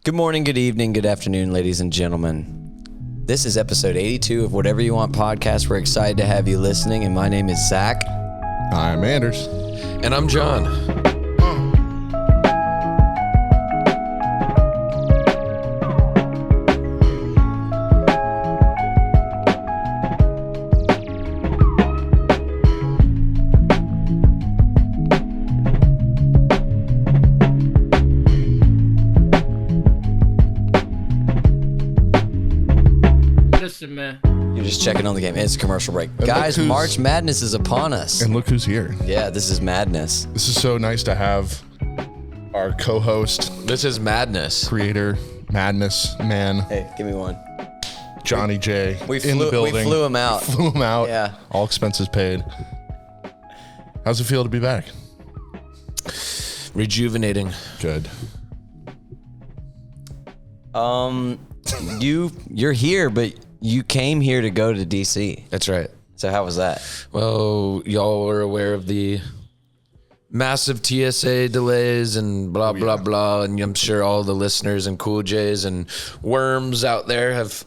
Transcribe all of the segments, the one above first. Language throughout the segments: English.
Good morning, good evening, good afternoon, ladies and gentlemen. This is episode 82 of Whatever You Want podcast. We're excited to have you listening, and my name is Zack. I'm Anders. And I'm John. Listen, man. You're just checking on the game. It's a commercial break. Guys, March Madness is upon us. And look who's here. Yeah, this is madness. This is so nice to have our co-host, This is madness. creator, madness man, Hey, give me one. Johnny J. We in the building. flew him out. Flew him out. Yeah. All expenses paid. How's it feel to be back? Rejuvenating. Good. You're here, but you came here to go to DC. That's right. So how was that? Well, y'all are aware of the massive TSA delays and blah, blah, blah. And I'm sure all the listeners and Cool J's and worms out there have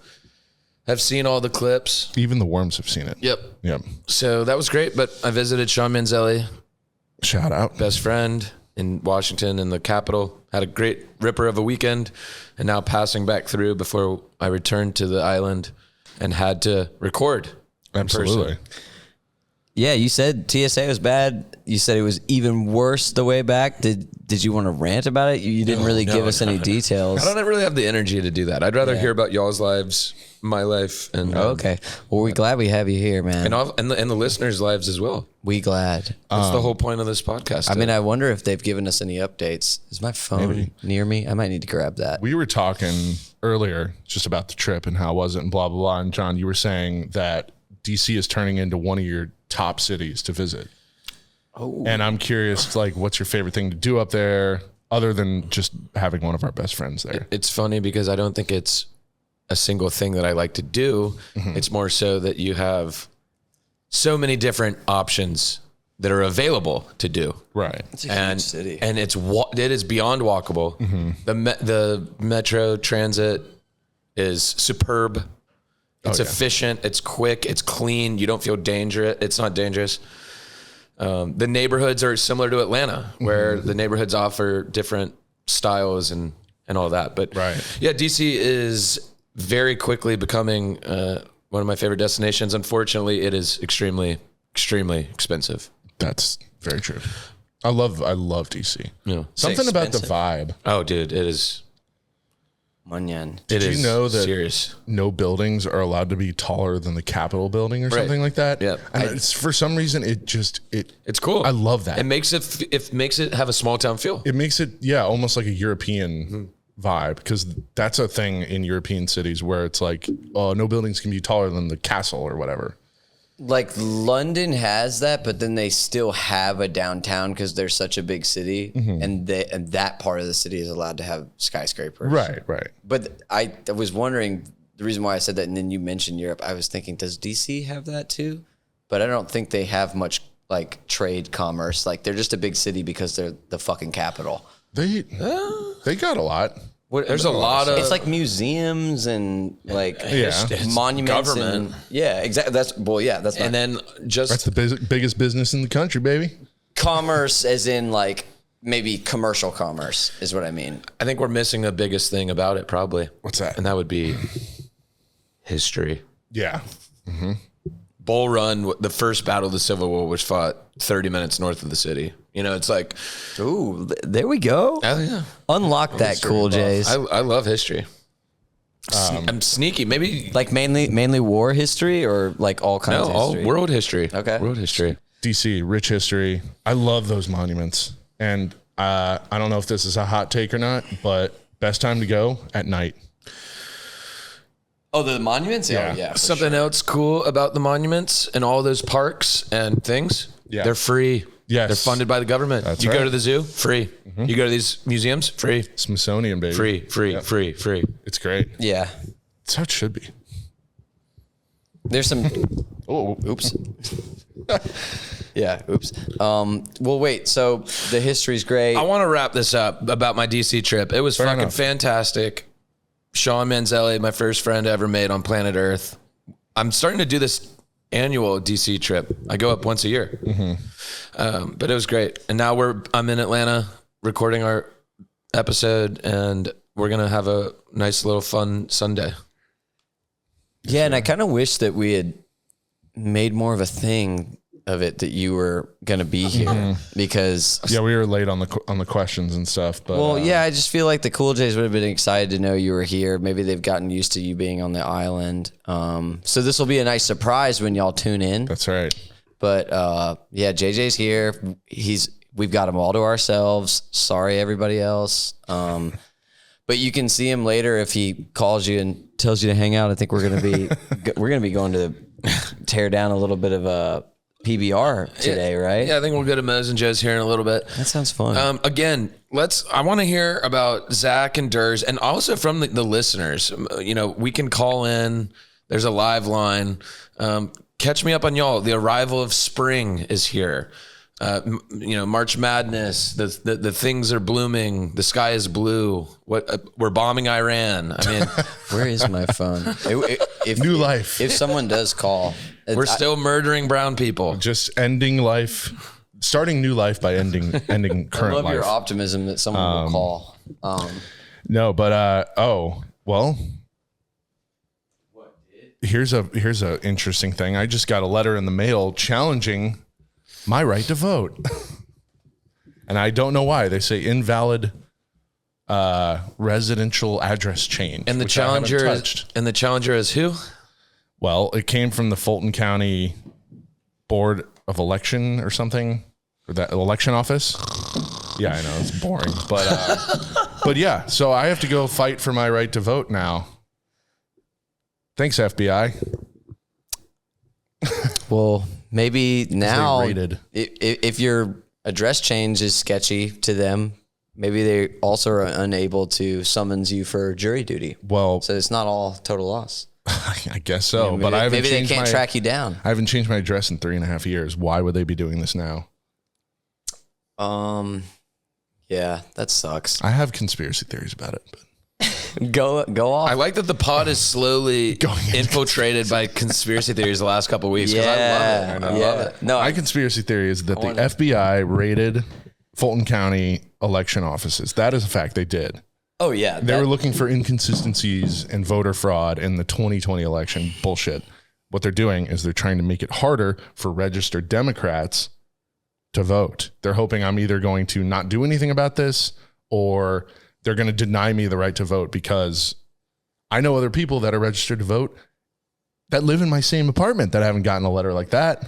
seen all the clips. Even the worms have seen it. Yep. Yep. So that was great. But I visited Sean Manzelli, Shout out. best friend in Washington in the Capitol. Had a great ripper of a weekend, and now passing back through before I returned to the island and had to record. in person. Absolutely. Yeah, you said TSA was bad. You said it was even worse the way back. Did you want to rant about it? You didn't really give us any details. I don't really have the energy to do that. I'd rather hear about y'all's lives, my life, and Okay. Well, we're glad we have you here, man. and the listeners' lives as well. We glad. That's the whole point of this podcast. I mean, I wonder if they've given us any updates. Is my phone near me? I might need to grab that. We were talking earlier just about the trip and how was it and blah, blah, blah. And John, you were saying that DC is turning into one of your top cities to visit. Oh. And I'm curious, like, what's your favorite thing to do up there other than just having one of our best friends there? It's funny because I don't think it's a single thing that I like to do. Mm-hmm. It's more so that you have so many different options that are available to do. Right. It's a huge city. And it is beyond walkable. Mm-hmm. The metro transit is superb. It's efficient. It's quick. It's clean. You don't feel dangerous. It's not dangerous. The neighborhoods are similar to Atlanta, where the neighborhoods offer different styles and all that. But yeah, DC is very quickly becoming one of my favorite destinations. Unfortunately, it is extremely, extremely expensive. That's very true. I love DC. Yeah. Something about the expensive. vibe. Oh, dude, it is. Munyan. It Did you is know that serious. no buildings are allowed to be taller than the Capitol building or something like that? Yeah. And it's, for some reason, It's cool. I love that. It makes it have a small town feel. It makes it, almost like a European vibe, because that's a thing in European cities where it's like, oh, no buildings can be taller than the castle or whatever. Like London has that, but then they still have a downtown because they're such a big city, and that part of the city is allowed to have skyscrapers. Right. But I was wondering the reason why I said that, and then you mentioned Europe. I was thinking, does DC have that too? But I don't think they have much like trade commerce. Like they're just a big city because they're the fucking capital. They got a lot. There's a lot of. It's like museums and like monuments. government. Exactly. That's and then just That's the biggest business in the country, baby. commerce, as in like maybe commercial commerce, is what I mean. I think we're missing the biggest thing about it, probably. What's that? And that would be history. Yeah. Bull Run, the first battle of the Civil War, was fought 30 minutes north of the city. You know, it's like, Ooh, there we go. oh yeah, Unlock that, Cool Jays. I love history. I'm sneaky, maybe Like mainly war history, or like all kinds of all history? world history. Okay. World history. DC, rich history. I love those monuments. And I don't know if this is a hot take or not, but best time to go at night. Oh, the monuments? Yeah. Oh, yeah. for Something else cool about the monuments and all those parks and things. Yeah. They're free. Yes. They're funded by the government. That's you right. go to the zoo, free. You go to these museums, free. Smithsonian, baby. Free. It's great. Yeah. It's how it should be. There's some. Oh, Oops. Yeah. Oops. Well, wait. So the history's great. I want to wrap this up about my DC trip. It was fucking fantastic. Sean Manzelli, my first friend I ever made on planet Earth. I'm starting to do this annual DC trip. I go up once a year. But it was great. And now I'm in Atlanta recording our episode, and we're going to have a nice little fun Sunday. Yeah, and I kind of wish that we had made more of a thing of it that you were going to be here because we were late on the questions and stuff. But I just feel like the Cool Jays would have been excited to know you were here. Maybe they've gotten used to you being on the island. So this will be a nice surprise when y'all tune in. That's right. But JJ's here. We've got him all to ourselves. Sorry, everybody else. But you can see him later if he calls you and tells you to hang out. I think we're gonna be going to tear down a little bit of a PBR today, right? Yeah, I think we'll go to Mo's and Joe's here in a little bit. That sounds fun. Again, I want to hear about Zach and Durs, and also from the listeners. We can call in. There's a live line. Catch me up on y'all. The arrival of spring is here. March Madness. The things are blooming. The sky is blue. We're bombing Iran. I mean, where is my phone? New life. If someone does call, we're still murdering brown people. Just ending life, starting new life by ending current life. I love your optimism that someone will call. No, but here's a interesting thing. I just got a letter in the mail challenging my right to vote. And I don't know why. They say invalid residential address change. And the challenger is who? Well, it came from the Fulton County Board of Election or something, or that election office. Yeah, I know it's boring, but yeah. So I have to go fight for my right to vote now. Thanks, FBI. Well, maybe now, if your address change is sketchy to them, maybe they also are unable to summons you for jury duty. Well, so it's not all total loss. I guess so, maybe but I haven't. Maybe they can't track you down. I haven't changed my address in 3.5 years. Why would they be doing this now? Yeah, that sucks. I have conspiracy theories about it, but go off. I like that the pod is slowly infiltrated by conspiracy theories the last couple of weeks. Yeah, I love it. No, my conspiracy theory is that the FBI raided Fulton County election offices. That is a fact. They did. Oh yeah, they were looking for inconsistencies and voter fraud in the 2020 election. Bullshit. What they're doing is they're trying to make it harder for registered Democrats to vote. They're hoping I'm either going to not do anything about this or they're going to deny me the right to vote, because I know other people that are registered to vote that live in my same apartment that haven't gotten a letter like that.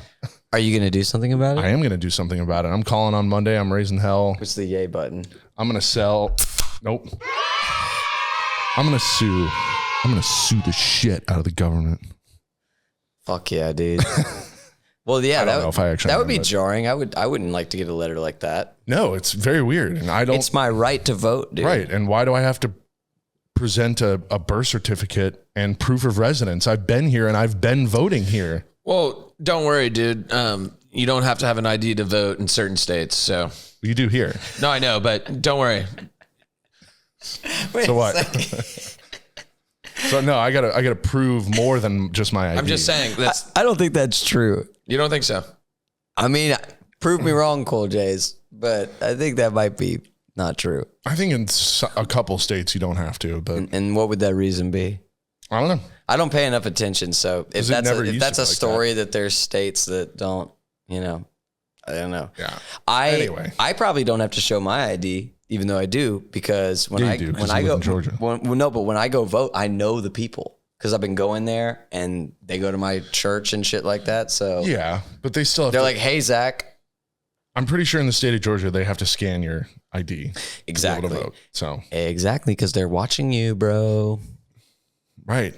Are you going to do something about it? I am going to do something about it. I'm calling on Monday. I'm raising hell. What's the yay button? I'm going to sell. Nope. I'm going to sue. I'm going to sue the shit out of the government. Fuck yeah, dude. Well, yeah, that would be jarring. I wouldn't like to get a letter like that. No, it's very weird, and I don't. It's my right to vote, dude. Right, and why do I have to present a birth certificate and proof of residence? I've been here and I've been voting here. Well, don't worry, dude. You don't have to have an ID to vote in certain states. So you do here. No, I know, but don't worry. So what? So no, I gotta prove more than just my ID. I'm just saying I don't think that's true. You don't think so? I mean, prove me wrong, Cool Jays, but I think that might be not true. I think in a couple states you don't have to, but and what would that reason be? I don't know. I don't pay enough attention, so if that's a story that there's states that don't, I don't know. Yeah. I probably don't have to show my ID, even though I do, because when I go in Georgia. But when I go vote, I know the people because I've been going there and they go to my church and shit like that. So yeah, but they still they're like, hey, Zach. I'm pretty sure in the state of Georgia they have to scan your ID exactly to be able to vote. So exactly, because they're watching you, bro. Right.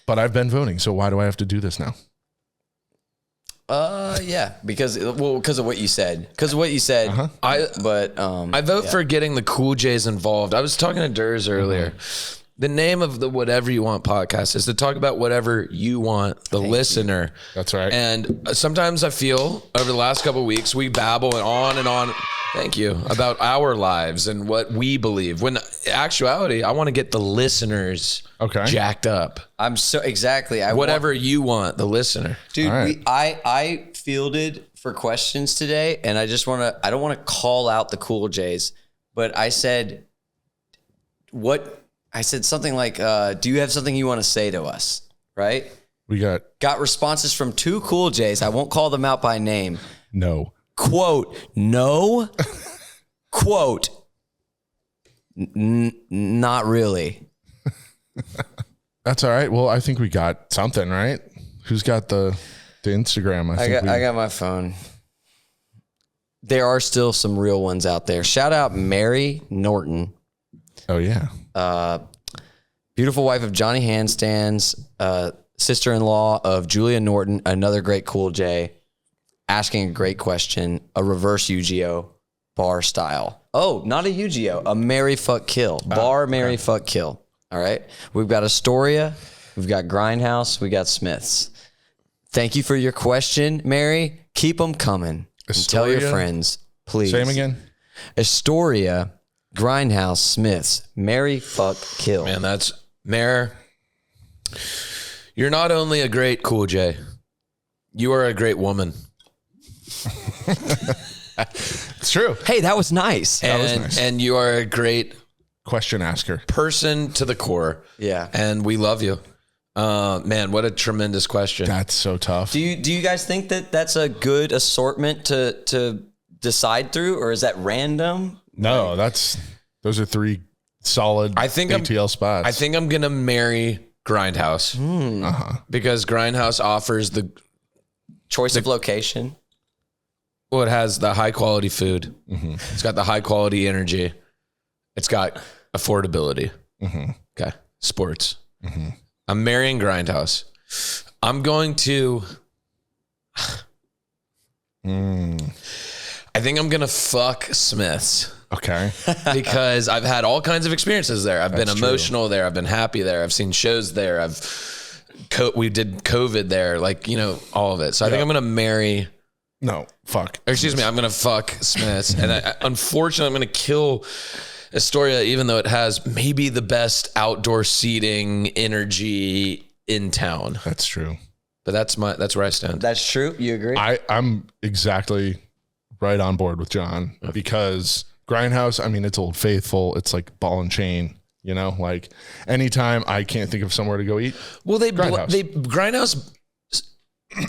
But I've been voting, so why do I have to do this now? Yeah, because of what you said. I vote for getting the Cool Jays involved. I was talking to Durs earlier. The name of the Whatever You Want podcast is to talk about whatever you want, the listener. That's right. And sometimes I feel over the last couple of weeks, we babble and on. Thank you. About our lives and what we believe. When actuality, I want to get the listeners jacked up. I'm so exactly. Whatever you want, the listener. Dude, right. I fielded for questions today, and I don't want to call out the Cool J's, but I said something like, do you have something you want to say to us? Right? We Got responses from 2 Cool J's. I won't call them out by name. no. Quote, no. Quote, not really. That's all right. Well, I think we got something, right? Who's got the Instagram? I got my phone. There are still some real ones out there. Shout out Mary Norton. Oh, yeah. Beautiful wife of Johnny Handstands, sister-in-law of Julia Norton, another great Cool J, asking a great question, a reverse Yu-Gi-Oh bar style. Oh, not a Yu-Gi-Oh, a marry, fuck, kill. Bar, marry, fuck, kill. All right. We've got Astoria, we've got Grindhouse, we got Smiths. Thank you for your question, Mary. Keep them coming. And tell your friends, please. Same again. Astoria, Grindhouse, Smiths, marry, fuck, kill. Man, that's Mayor. You're not only a great Cool J, you are a great woman. It's true. Hey, that was nice. And you are a great Question asker. person to the core. Yeah. And we love you. Man, what a tremendous question. That's so tough. Do you guys think that that's a good assortment to decide through, or is that random? No, those are 3 solid ATL spots. I think I'm going to marry Grindhouse because Grindhouse offers the Choice of location. Well, it has the high quality food. Mm-hmm. It's got the high quality energy. It's got affordability. Mm-hmm. Okay. Sports. Mm-hmm. I'm marrying Grindhouse. I'm going to. I think I'm going to fuck Smiths. Okay. Because I've had all kinds of experiences there. I've been emotional there. I've been happy there. I've seen shows there. We did COVID there. Like, all of it. So I think I'm going to marry. No, fuck. Excuse me. I'm going to fuck Smiths. And unfortunately, I'm going to kill Astoria, even though it has maybe the best outdoor seating energy in town. That's true. But that's where I stand. That's true. You agree? I'm exactly right on board with John because Grindhouse, I mean, it's Old Faithful. It's like ball and chain, like anytime I can't think of somewhere to go eat. Well, Grindhouse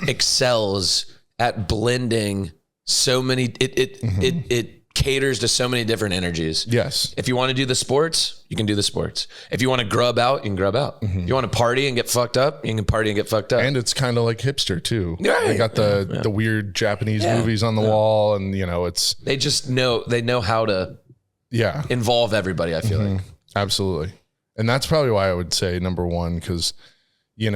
excels at blending so many, it caters to so many different energies. Yes. If you want to do the sports, you can do the sports. If you want to grub out, you can grub out. Mm-hmm. If you want to party and get fucked up, you can party and get fucked up. And it's kind of like hipster too. Right. They got the weird Japanese movies on the wall, and it's they just know how to involve everybody. I feel like absolutely, and that's probably why I would say number one because Smith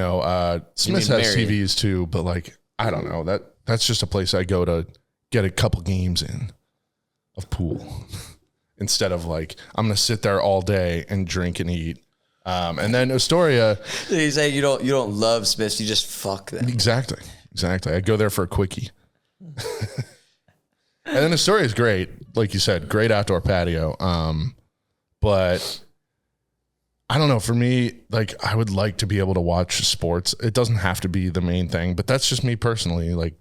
has TVs too, but like I don't know that's just a place I go to get a couple games in of pool instead of like I'm gonna sit there all day and drink and eat. And then Astoria, you say you don't love Smiths, you just fuck them. Exactly. I go there for a quickie. And then Astoria is great, like you said, great outdoor patio. But I don't know. For me, like I would like to be able to watch sports. It doesn't have to be the main thing, but that's just me personally. Like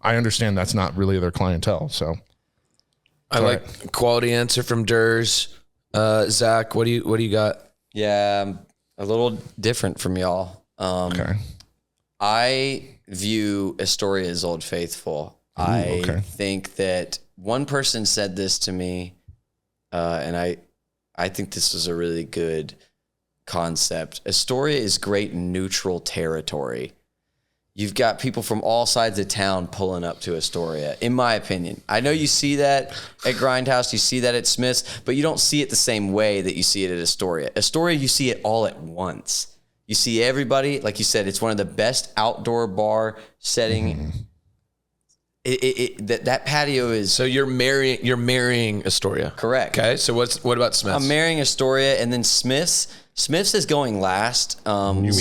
I understand that's not really their clientele. So I like quality answer from Durs. Zach, what do you got? Yeah, I'm a little different from y'all. Okay. I view Astoria as Old Faithful. I think that one person said this to me, and I think this is a really good concept. Astoria is great neutral territory. You've got people from all sides of town pulling up to Astoria, in my opinion. I know you see that at Grindhouse, you see that at Smith's, but you don't see it the same way that you see it at Astoria. Astoria, you see it all at once. You see everybody, like you said, it's one of the best outdoor bar setting. That patio is. So you're marrying Astoria. Correct. Okay. So what about Smith's? I'm marrying Astoria, and then Smith's. Smith's is going last. You mean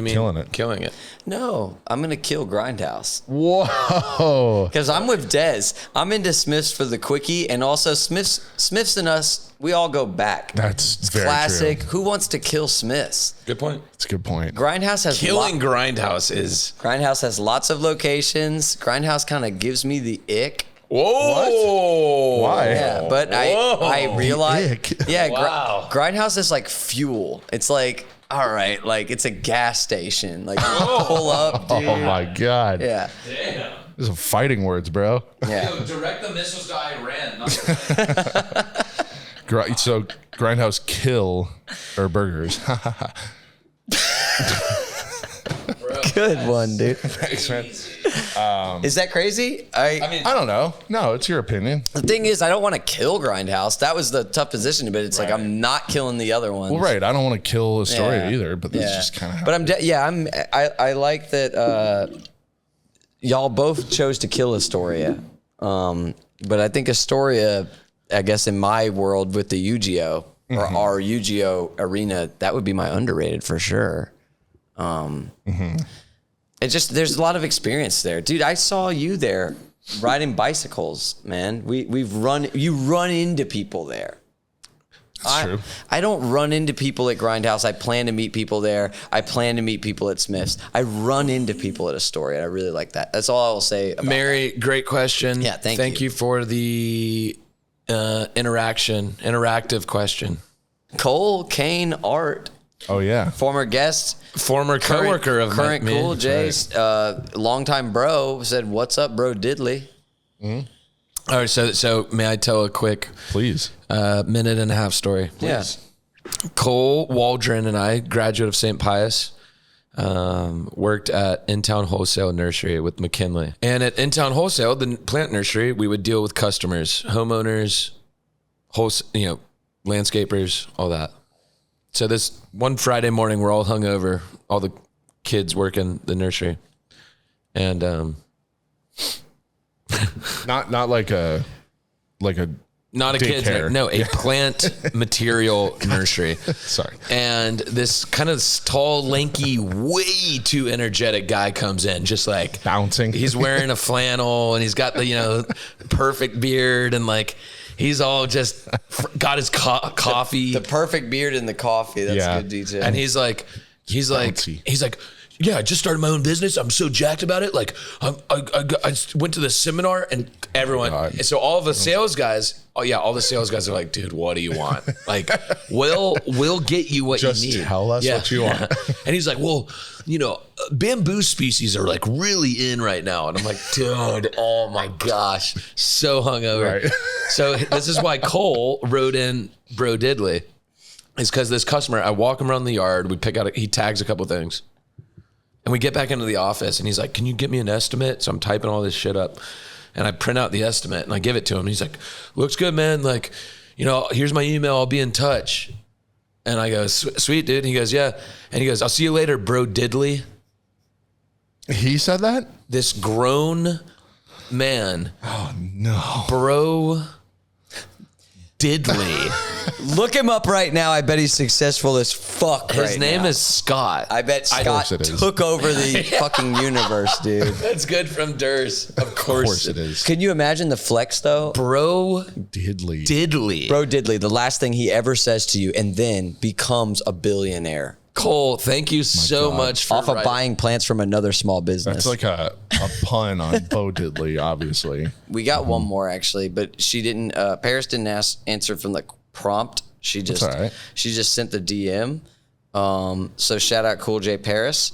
killing it. Killing it. No, I'm gonna kill Grindhouse Whoa. because I'm with Dez. I'm into Smith's for the quickie, and also Smith's and us. We all go back. That's very Classic. true. Who wants to kill Smith's? Good point. That's a good point. Grindhouse has Killing Grindhouse is. Grindhouse has lots of locations. Grindhouse kind of gives me the ick. Whoa! Why? Yeah, but I realize. ick. Yeah, Wow. Grindhouse is like fuel. It's like, all right, like it's a gas station. Like you pull up, dude. Oh my God. Yeah, Damn. These are fighting words, bro. yeah. Direct the missiles to Iran. So Grindhouse kill or burgers. Good one, dude. Thanks, man. Is that crazy? I don't know. No, it's your opinion. The thing is, I don't want to kill Grindhouse. That was the tough position, but it's like I'm not killing the other ones. Well, right. I don't want to kill Astoria Yeah. either, but that's just kind of. But I like that y'all both chose to kill Astoria. But I think Astoria, I guess in my world with the UGO or our UGO arena, that would be my underrated for sure. It just, there's a lot of experience there, dude. I saw you there riding bicycles, man. You run into people there. That's true. I don't run into people at Grindhouse. I plan to meet people there. I plan to meet people at Smith's. I run into people at Astoria. I really like that. That's all I will say about Mary, great question. Yeah, thank you. you for the interactive question. Cole, Kane, Art, Oh yeah. former guest, Former coworker of current me. Cool J's, longtime bro, said, "What's up, bro Diddley?" All right, so may I tell a quick Please. minute and a half story? Yeah. Cole Waldron and I, graduate of St. Pius, worked at In-Town Wholesale Nursery with McKinley. And at In-Town Wholesale, the plant nursery, we would deal with customers, homeowners, landscapers, all that. So this one Friday morning, we're all hungover, all the kids working the nursery. And Not like a not a kid's Daycare. no, a plant material nursery. sorry. And this kind of tall, lanky, way too energetic guy comes in, just like Bouncing. He's wearing a flannel and he's got the perfect beard, and like he's all just got his coffee. The perfect beard and the coffee. That's Yeah. good detail. And he's like, bouncy. yeah, I just started my own business. I'm so jacked about it. Like, I went to the seminar, and everyone. God. So all the sales guys. Oh yeah, all the sales guys are like, dude, what do you want? Like, we'll get you what Just you need. tell us what you want. And he's like, well, bamboo species are like really in right now. And I'm like, dude, oh my gosh, so hungover. Right. So this is why Cole wrote in Bro Diddley, is because this customer, I walk him around the yard, we pick out, he tags a couple things. And we get back into the office and he's like, can you get me an estimate? So I'm typing all this shit up and I print out the estimate and I give it to him. And he's like, looks good, man. Like, here's my email. I'll be in touch. And I go, sweet, dude. And he goes, yeah. And he goes, I'll see you later, Bro Diddley. He said that? This grown man, Oh no. Bro Diddley. look him up right now. I bet he's successful as fuck. His name is Scott. I bet Scott it is. took over the fucking universe, dude. That's good from Durs. Of course it is. Can you imagine the flex though? Bro Diddley. Diddley. Bro Diddley, the last thing he ever says to you, and then becomes a billionaire Cole, thank you so God. much for off of writing. buying plants from another small business. That's like a pun on Bo Diddley, obviously. We got one more actually, but she didn't. Paris didn't answer from the prompt. She just all right. she just sent the DM. So shout out Cool J Paris,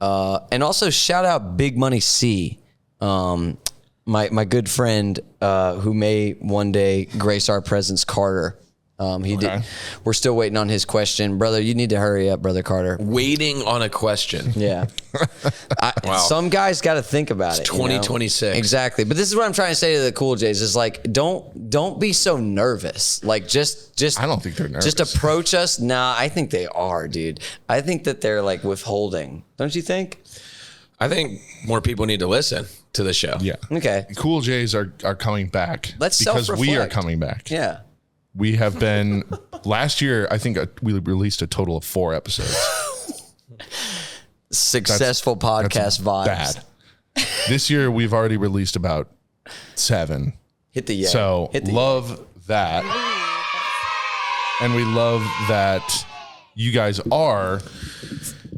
and also shout out Big Money C, my good friend who may one day grace our presence, Carter. Did. We're still waiting on his question, brother. You need to hurry up, brother Carter. Waiting on a question. Yeah. Wow. Some guys got to think about it. 2026. Exactly. But this is what I'm trying to say to the Cool J's is like, don't be so nervous. Like just I don't think they're nervous. Just approach us. Nah, I think they are, dude. I think that they're like withholding. Don't you think? I think more people need to listen to the show. Yeah. Okay. Cool J's are coming back. Let's because we are self-reflect. coming back. Yeah. We have been, last year, I think we released a total of 4 episodes. Successful podcast vibes. Bad. This year, we've already released about 7. Hit the yay. So Hit the love that. And we love that you guys are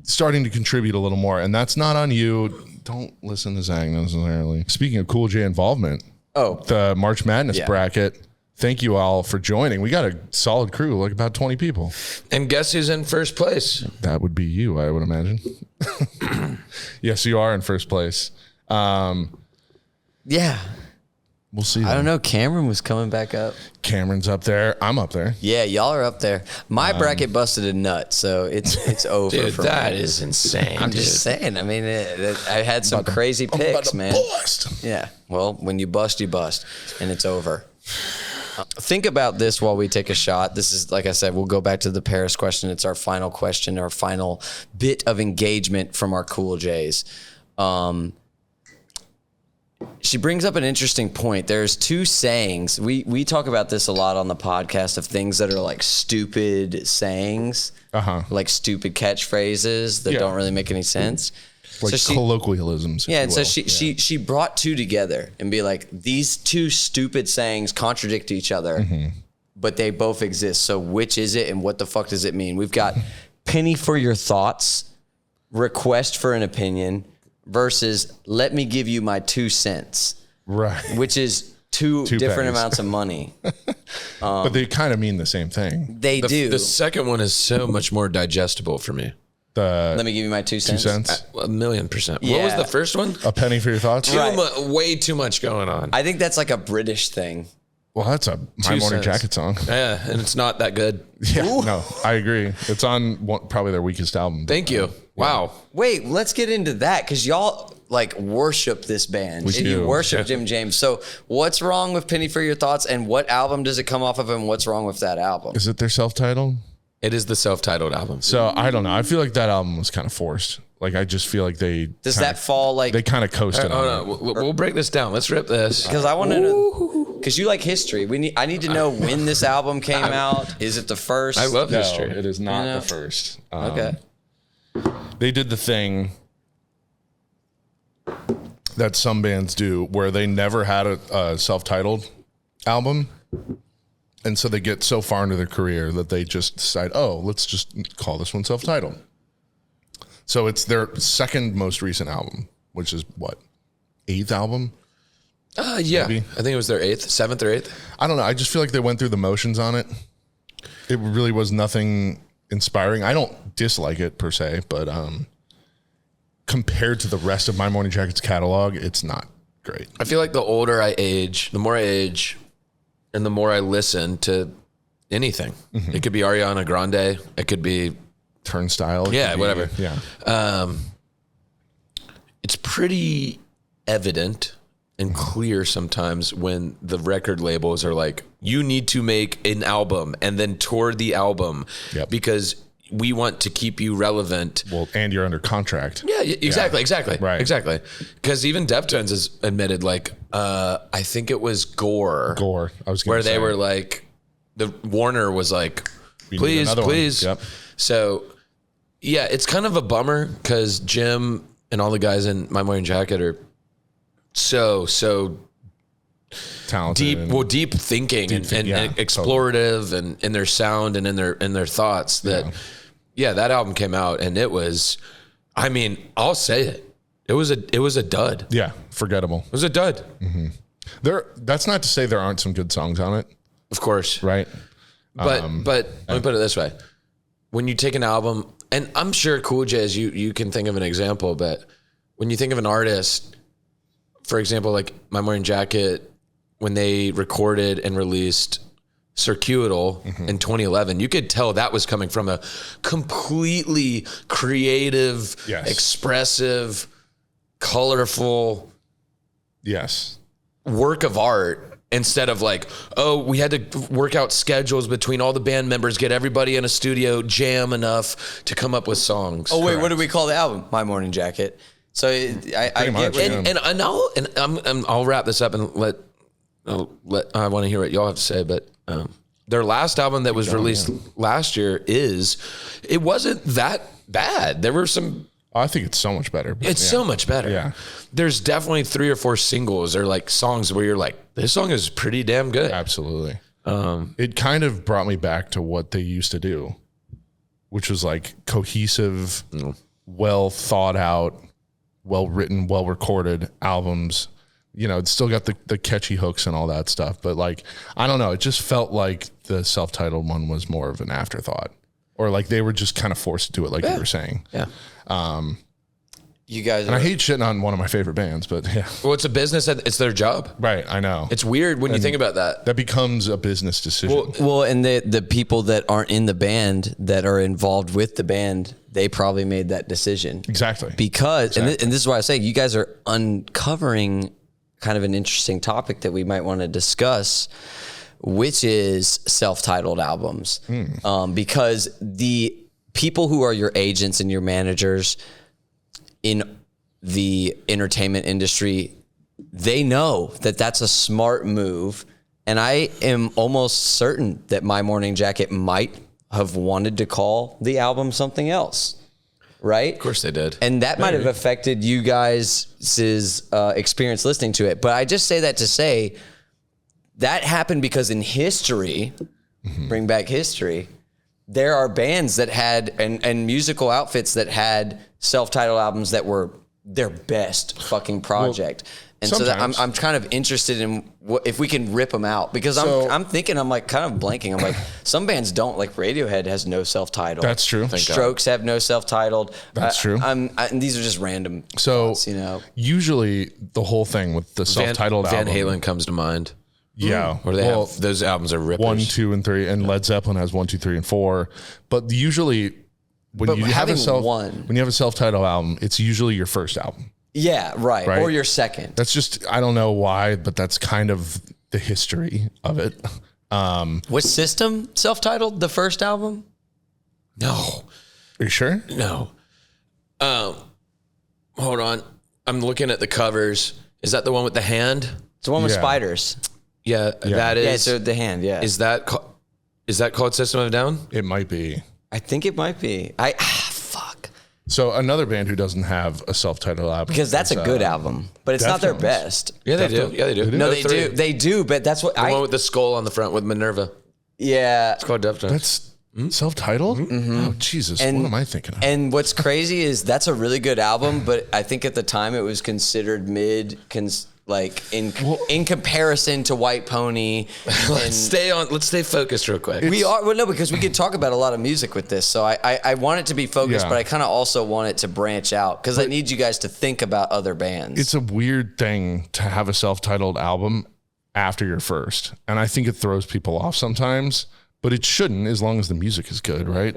starting to contribute a little more. And that's not on you. Don't listen to Zack necessarily. Speaking of Cool J involvement, the March Madness bracket, thank you all for joining. We got a solid crew, like about 20 people. And guess who's in first place? That would be you, I would imagine. Yes, you are in first place. Yeah. We'll see. I don't know. Cameron was coming back up. Cameron's up there. I'm up there. Yeah, y'all are up there. My bracket busted a nut, so it's over. Dude, for that me. is insane. I'm just saying. I mean, I had some crazy picks, man. Bust. Yeah. Well, when you bust, and it's over. Think about this while we take a shot. This is, like I said, we'll go back to the Paris question. It's our final question, our final bit of engagement from our Cool J's. She brings up an interesting point. There's 2 sayings. We talk about this a lot on the podcast of things that are like stupid sayings, like stupid catchphrases that don't really make any sense. Like colloquialisms. Yeah, and so she brought 2 together and be like, these 2 stupid sayings contradict each other, but they both exist. So which is it, and what the fuck does it mean? We've got penny for your thoughts, request for an opinion, versus let me give you my 2 cents. Right. Which is two different pennies. amounts of money. But they kind of mean the same thing. They do. The second one is so much more digestible for me. Let me give you my 2 cents. 2 cents? 1,000,000%. Yeah. What was the first one? A penny for your thoughts? Way too much going on. I think that's like a British thing. Well, that's a My Morning cents. Jacket song. Yeah, and it's not that good. Yeah, no, I agree. It's on probably their weakest album. Thank you. Wow. Wait, let's get into that because y'all like worship this band. We and do. You worship Jim James. So what's wrong with Penny for Your Thoughts, and what album does it come off of, and what's wrong with that album? Is it their self-titled? It is the self-titled album. So I don't know. I feel like that album was kind of forced. Like I just feel like they Does that fall like? they kind of coasted on Oh, no. We'll break this down. Let's rip this. Because I want to know. Because you like history. I need to know when this album came out. Is it the first? I love No, history. it is not You know? the first. Okay. They did the thing that some bands do where they never had a self-titled album. And so they get so far into their career that they just decide, oh, let's just call this one self-titled. So it's their second most recent album, which is what, 8th album? Yeah. Maybe. I think it was their 7th or 8th. I don't know. I just feel like they went through the motions on it. It really was nothing inspiring. I don't dislike it per se, but compared to the rest of My Morning Jacket's catalog, it's not great. I feel like the older I age, the more I age, and the more I listen to anything. It could be Ariana Grande. It could be Turnstile. Yeah, whatever. Yeah. It's pretty evident and clear sometimes when the record labels are like, you need to make an album and then tour the album because we want to keep you relevant. Well, and you're under contract. Yeah, exactly. Right. Exactly. Because even Deftones has admitted, like, I think it was Gore. I was gonna where say. they were like, the Warner was like, We need please. another one. Yep. So, yeah, it's kind of a bummer because Jim and all the guys in My Morning Jacket are so Talented. deep thinking and explorative and in their sound and in their thoughts that, that album came out and it was, I mean, I'll say it. It was a dud. Yeah, forgettable. It was a dud. That's not to say there aren't some good songs on it, Of course. right? But let me put it this way. When you take an album, and I'm sure Cool J, you can think of an example, but when you think of an artist, for example, like My Morning Jacket, when they recorded and released Circuital in 2011, you could tell that was coming from a completely creative, expressive, colorful work of art. Instead of like, oh, we had to work out schedules between all the band members, get everybody in a studio, jam enough to come up with songs. Oh, wait, what do we call the album? My Morning Jacket. So I much, get I'll wrap this up and let I want to hear what y'all have to say, but Their last album that was released last year it wasn't that bad. There were some. I think it's so much better. It's so much better. Yeah. There's definitely 3 or 4 singles or like songs where you're like, this song is pretty damn good. Absolutely. It kind of brought me back to what they used to do, which was like cohesive, well thought out, well written, well recorded albums. You know, it's still got the catchy hooks and all that stuff. But like, I don't know. It just felt like the self-titled one was more of an afterthought, or like they were just kind of forced to do it, like you were saying. Yeah. You guys And I hate shitting on one of my favorite bands, but yeah. Well, it's a business. It's their job. Right. I know. It's weird when you think about that. That becomes a business decision. Well, and the people that aren't in the band that are involved with the band, they probably made that decision. Exactly. Because, and this is why I say you guys are uncovering kind of an interesting topic that we might want to discuss, which is self-titled albums. Because the people who are your agents and your managers in the entertainment industry, they know that that's a smart move. And I am almost certain that My Morning Jacket might have wanted to call the album something else. Right? Of course they did. And that might have affected you guys' experience listening to it. But I just say that to say that happened because in history, bring back history, there are bands that had and musical outfits that had self-titled albums that were their best fucking project. And so that I'm kind of interested in if we can rip them out, because I'm thinking, I'm like kind of blanking. I'm like, some bands don't, like Radiohead has no self-titled. That's true. Strokes have no self-titled. That's true. And these are just random. So thoughts, you know, usually the whole thing with the self-titled Van album. Halen comes to mind. Yeah. Or they have those albums are rippers. 1, 2, and 3, and Led Zeppelin has 1, 2, 3, and 4. But usually when you have a self-titled album, it's usually your first album. Yeah, right. Or your second. That's just, I don't know why, but that's kind of the history of it. Was System self-titled the first album? No. Are you sure? No. Hold on. I'm looking at the covers. Is that the one with the hand? It's the one with spiders. Yeah, that is. Yeah, so the hand, yeah. Is that called System of a Down? It might be. I think it might be. Fuck. So another band who doesn't have a self-titled album. Because that's a good album, but it's not their best. Yeah, they do. Yeah, they do. No, they do. They do, but that's what the one with the skull on the front with Minerva. Yeah. It's called Deftones. That's self-titled? Oh, Jesus. What am I thinking of? And what's crazy is that's a really good album, but I think at the time it was considered in comparison to White Pony. Let's stay focused real quick. Because we could talk about a lot of music with this. So I want it to be focused, but I kind of also want it to branch out because I need you guys to think about other bands. It's a weird thing to have a self-titled album after your first. And I think it throws people off sometimes, but it shouldn't as long as the music is good, right?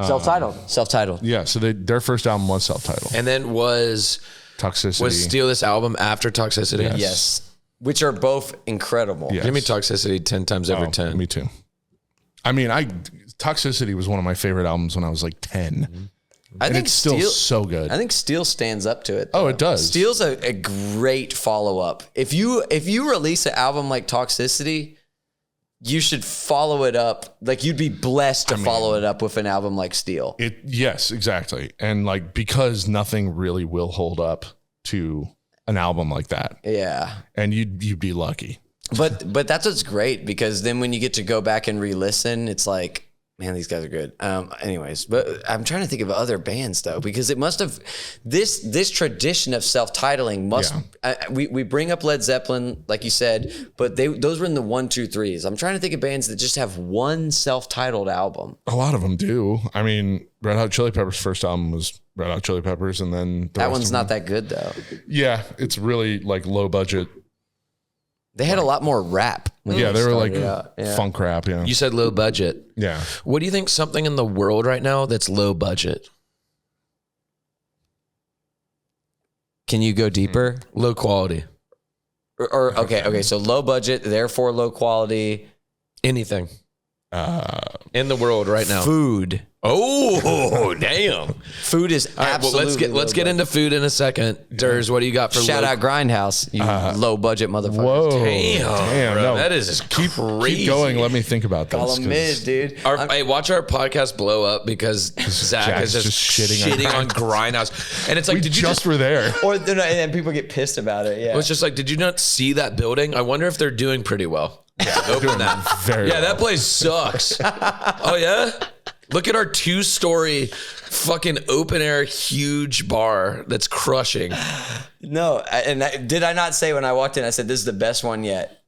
Self-titled. Yeah, so their first album was self-titled. And then was Toxicity. Steal This album after Toxicity? Yes. Which are both incredible. Yes. Give me Toxicity 10 times over 10. Me too. I mean, Toxicity was one of my favorite albums when I was like 10. I think it's still so good. I think Steel stands up to it, though. Oh, it does. Steel's a great follow-up. If you release an album like Toxicity, you should follow it up. Like, you'd be blessed to follow it up with an album like Steel. Yes, exactly. And like, because nothing really will hold up to an album like that. Yeah. And you'd be lucky. But that's what's great, because then when you get to go back and re-listen, it's like, man, these guys are good. Anyways, but I'm trying to think of other bands though, because it must have this tradition of self-titling must. We bring up Led Zeppelin, like you said, but those were in the 1, 2, 3s. I'm trying to think of bands that just have one self-titled album. A lot of them do. I mean, Red Hot Chili Peppers' first album was Red Hot Chili Peppers, and then that one's not that good though. Yeah, it's really like low budget. They had a lot more rap. They were like funk rap. Yeah. You said low budget. Yeah. What do you think something in the world right now that's low budget? Can you go deeper? Low quality. Okay. So low budget, therefore low quality. Anything. in the world right now? Food. Oh, damn. Food is All right, absolutely. well, let's get into food in a second. Durs, what do you got for Shout out Grindhouse, you low budget motherfuckers. Whoa. Damn, bro, no. that is crazy. Keep going. Let me think about this. Call them mid, dude. Hey, watch our podcast blow up because Zach is Jack's just just shitting on Grindhouse. And it's like, We did you just were there. Or and then people get pissed about it. Yeah. It's just like, did you not see that building? I wonder if they're doing pretty well. Yeah, open that. Very Yeah, well. that place sucks. Oh yeah? Look at our 2-story fucking open air huge bar that's crushing. No, did I not say when I walked in? I said this is the best one yet.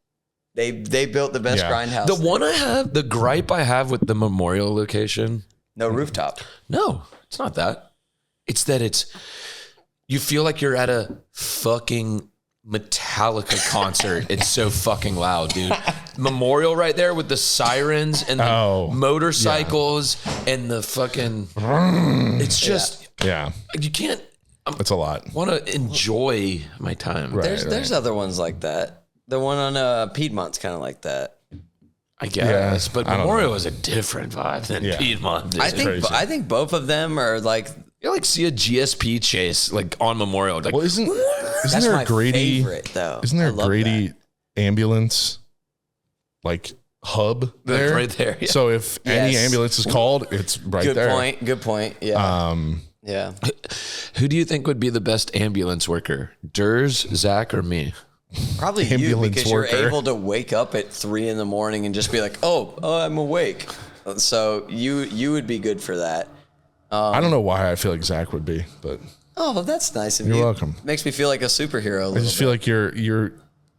They built the best Yeah. Grindhouse. The gripe I have with the Memorial location. No rooftop. No, it's not that. It's that you feel like you're at a fucking Metallica concert. It's so fucking loud, dude. Memorial right there with the sirens and the motorcycles and the fucking. It's just Yeah. you can't. It's a lot. Want to enjoy my time. Right. There's other ones like that. The one on Piedmont's kind of like that. I guess, but I don't Memorial is a different vibe than Piedmont. Dude. I think both of them are like. You like see a GSP chase like on Memorial. Like, Well, isn't That's there my a Grady? favorite though. Isn't there I a love Grady that. ambulance like hub there? right there, yeah. So if any Yes. ambulance is called, it's right Good there. point. Good point. Yeah. Yeah. who do you think would be the best ambulance worker? Durs, Zach, or me? Probably you Ambulance because worker. you're able to wake up at 3 a.m. and just be like, oh, I'm awake. So you would be good for that. I don't know why I feel like Zach would be, but Oh, that's nice of you. You're welcome. Makes me feel like a superhero. I just feel like you're.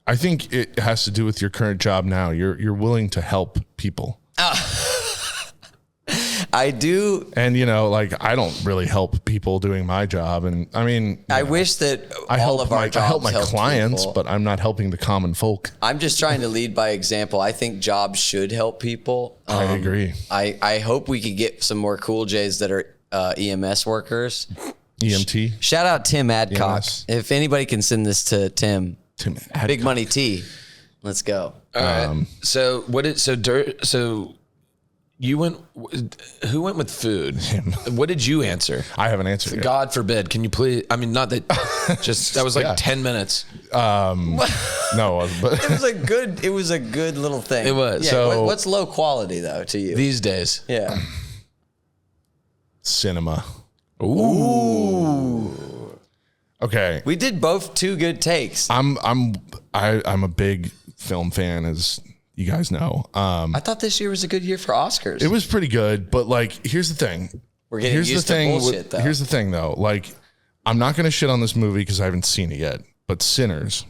I think it has to do with your current job now. You're willing to help people. I do. And like I don't really help people doing my job, and I mean, I wish that I all help of our my jobs I help my helped clients, people. but I'm not helping the common folk. I'm just trying to lead by example. I think jobs should help people. I agree. I hope we could get some more cool J's that are EMS workers. EMT. Shout out Tim Adcock. EMS. If anybody can send this to Tim, Tim Big Adcock. Money T. Let's go. All right. So what did so you went? Who went with food? What did you answer? I haven't answered yet. God forbid. Can you please? I mean, not that. Just that was like Yeah. 10 minutes. No, but It was a good little thing. It was. Yeah, So- what's low quality though to you? These days. Yeah. cinema. Ooh. Okay, We did both 2 good takes. I'm a big film fan, as you guys know. I thought this year was a good year for Oscars. It was pretty good, but like, here's the thing. We're getting used to bullshit though. Here's the thing, though. Like, I'm not gonna shit on this movie because I haven't seen it yet. But Sinners,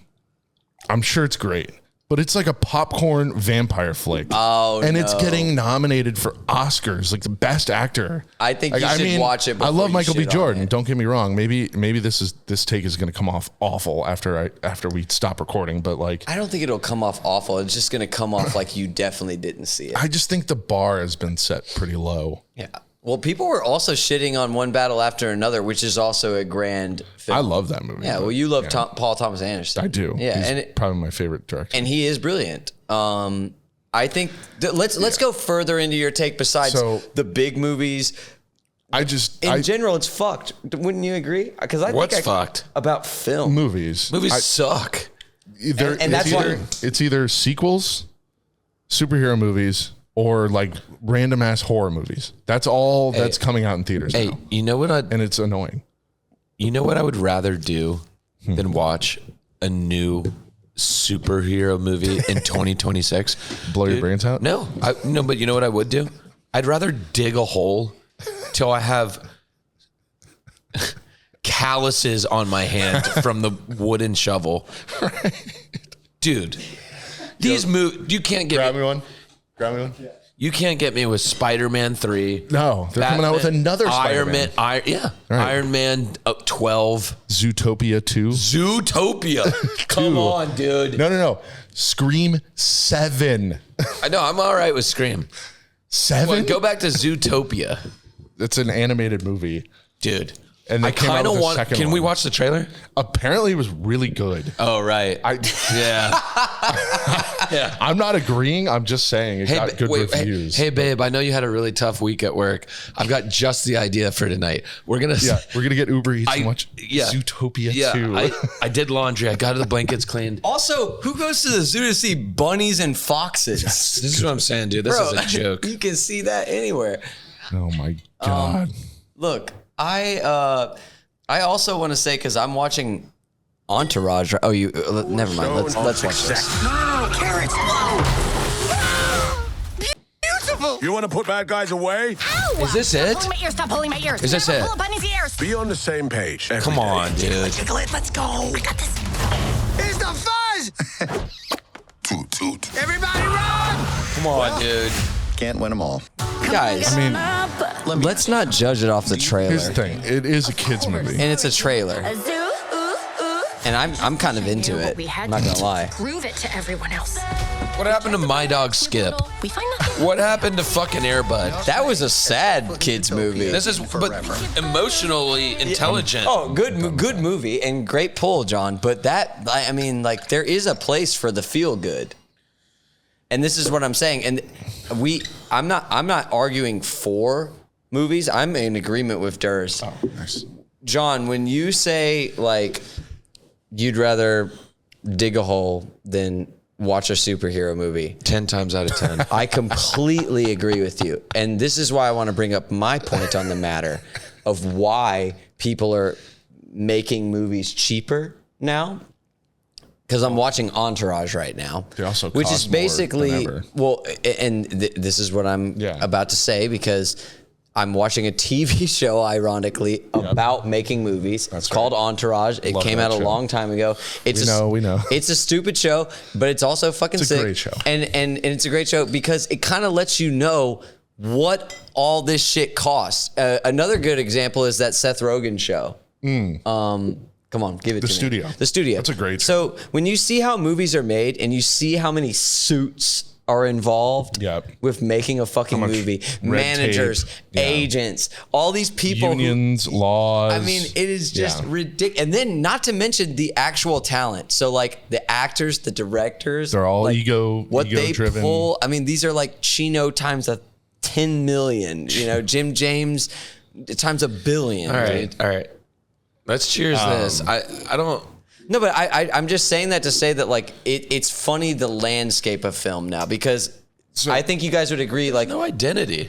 I'm sure it's great. But it's like a popcorn vampire flick. Oh, and it's no. getting nominated for Oscars, like the best actor. I think you should watch it I before love you Michael B. shit on Jordan. it. Don't get me wrong. Maybe this take is going to come off awful after we stop recording. But like, I don't think it'll come off awful. It's just going to come off like you definitely didn't see it. I just think the bar has been set pretty low. Yeah. Well, people were also shitting on One Battle After Another, which is also a grand film. I love that movie. Yeah, but, well, you love Paul Thomas Anderson. I do. Yeah, He's probably my favorite director. and he is brilliant. I think let's go further into your take besides So- the big movies. In general, it's fucked. Wouldn't you agree? Because I What's think fucked? about film. movies. Movies suck. And that's why- it's either sequels, superhero movies, or like random ass horror movies. That's all that's coming out in theaters Hey, now, you know what? and it's annoying. You know what I would rather do than watch a new superhero movie in 2026? Blow your brains out. No, but you know what I would do? I'd rather dig a hole till I have calluses on my hand from the wooden shovel. Dude, these you can't get me. me one. Grab me one. You can't get me with Spider-Man 3. No, they're coming out with another Spider-Man. Iron Man 12. Zootopia 2. Zootopia. Come on, dude. No. Scream 7. I know, I'm all right with Scream. 7? Well, go back to Zootopia. It's an animated movie. Dude. And I kind of want. Can we one. watch the trailer? Apparently, it was really good. Oh right. Yeah. Yeah. I'm not agreeing. I'm just saying it got good reviews. Hey, babe, I know you had a really tough week at work. I've got just the idea for tonight. We're gonna get Uber Eats and watch Zootopia 2. I did laundry. I got the blankets cleaned. Also, who goes to the zoo to see bunnies and foxes? This is what I'm saying, dude. This is a joke. You can see that anywhere. Oh my God. Look, I also want to say, because I'm watching Entourage. Oh, you never mind. Let's watch this. No, carrots. Beautiful. You want to put bad guys away? Ow! Is this it? Stop pulling my ears. Stop pulling my ears. Is this it? Pull a bunny's ears. Be on the same page. Come on, dude. Jiggle it. Let's go. I got this. Here's the fuzz. Toot toot. Everybody run! Come on, dude. Can't win them all. Guys, let's not judge it off the trailer. Here's the thing. It is a kids movie. And it's a trailer. A zoo. And I'm kind of into it. I'm not gonna lie. Prove it to everyone else. What happened to My Dog Skip? We find nothing. What happened to fucking Air Bud? That was a sad kids movie. This is but emotionally intelligent. Oh, good movie and great pull, John. But that, I mean, like, there is a place for the feel good. And this is what I'm saying. And I'm not arguing for movies. I'm in agreement with Durs. Oh, nice. John, when you say, like, you'd rather dig a hole than watch a superhero movie, 10 times out of 10. I completely agree with you. And this is why I want to bring up my point on the matter of why people are making movies cheaper now. Because I'm watching Entourage right now, They also which cost is more basically, than ever. well, and this is what I'm about to say, because I'm watching a TV show, ironically, about making movies. It's called Entourage. It Love came that out a show. long time ago. We know. It's a stupid show, but it's also fucking It's a sick. great show. And it's a great show because it kind of lets you know what all this shit costs. Another good example is that Seth Rogen show. Come on, give it to me. Studio. The Studio. That's a great show. So when you see how movies are made and you see how many suits are involved with making a fucking movie, managers, agents, all these people, unions, laws. I mean, it is just ridiculous. And then not to mention the actual talent. So like the actors, the directors, They're all like, ego they driven. pull. I mean, these are like Chino times 10 million, Jim James times 1 billion. All right. Let's cheers this. I don't. No, but I'm just saying that to say that, like, it's funny, the landscape of film now, because I think you guys would agree, like, No identity.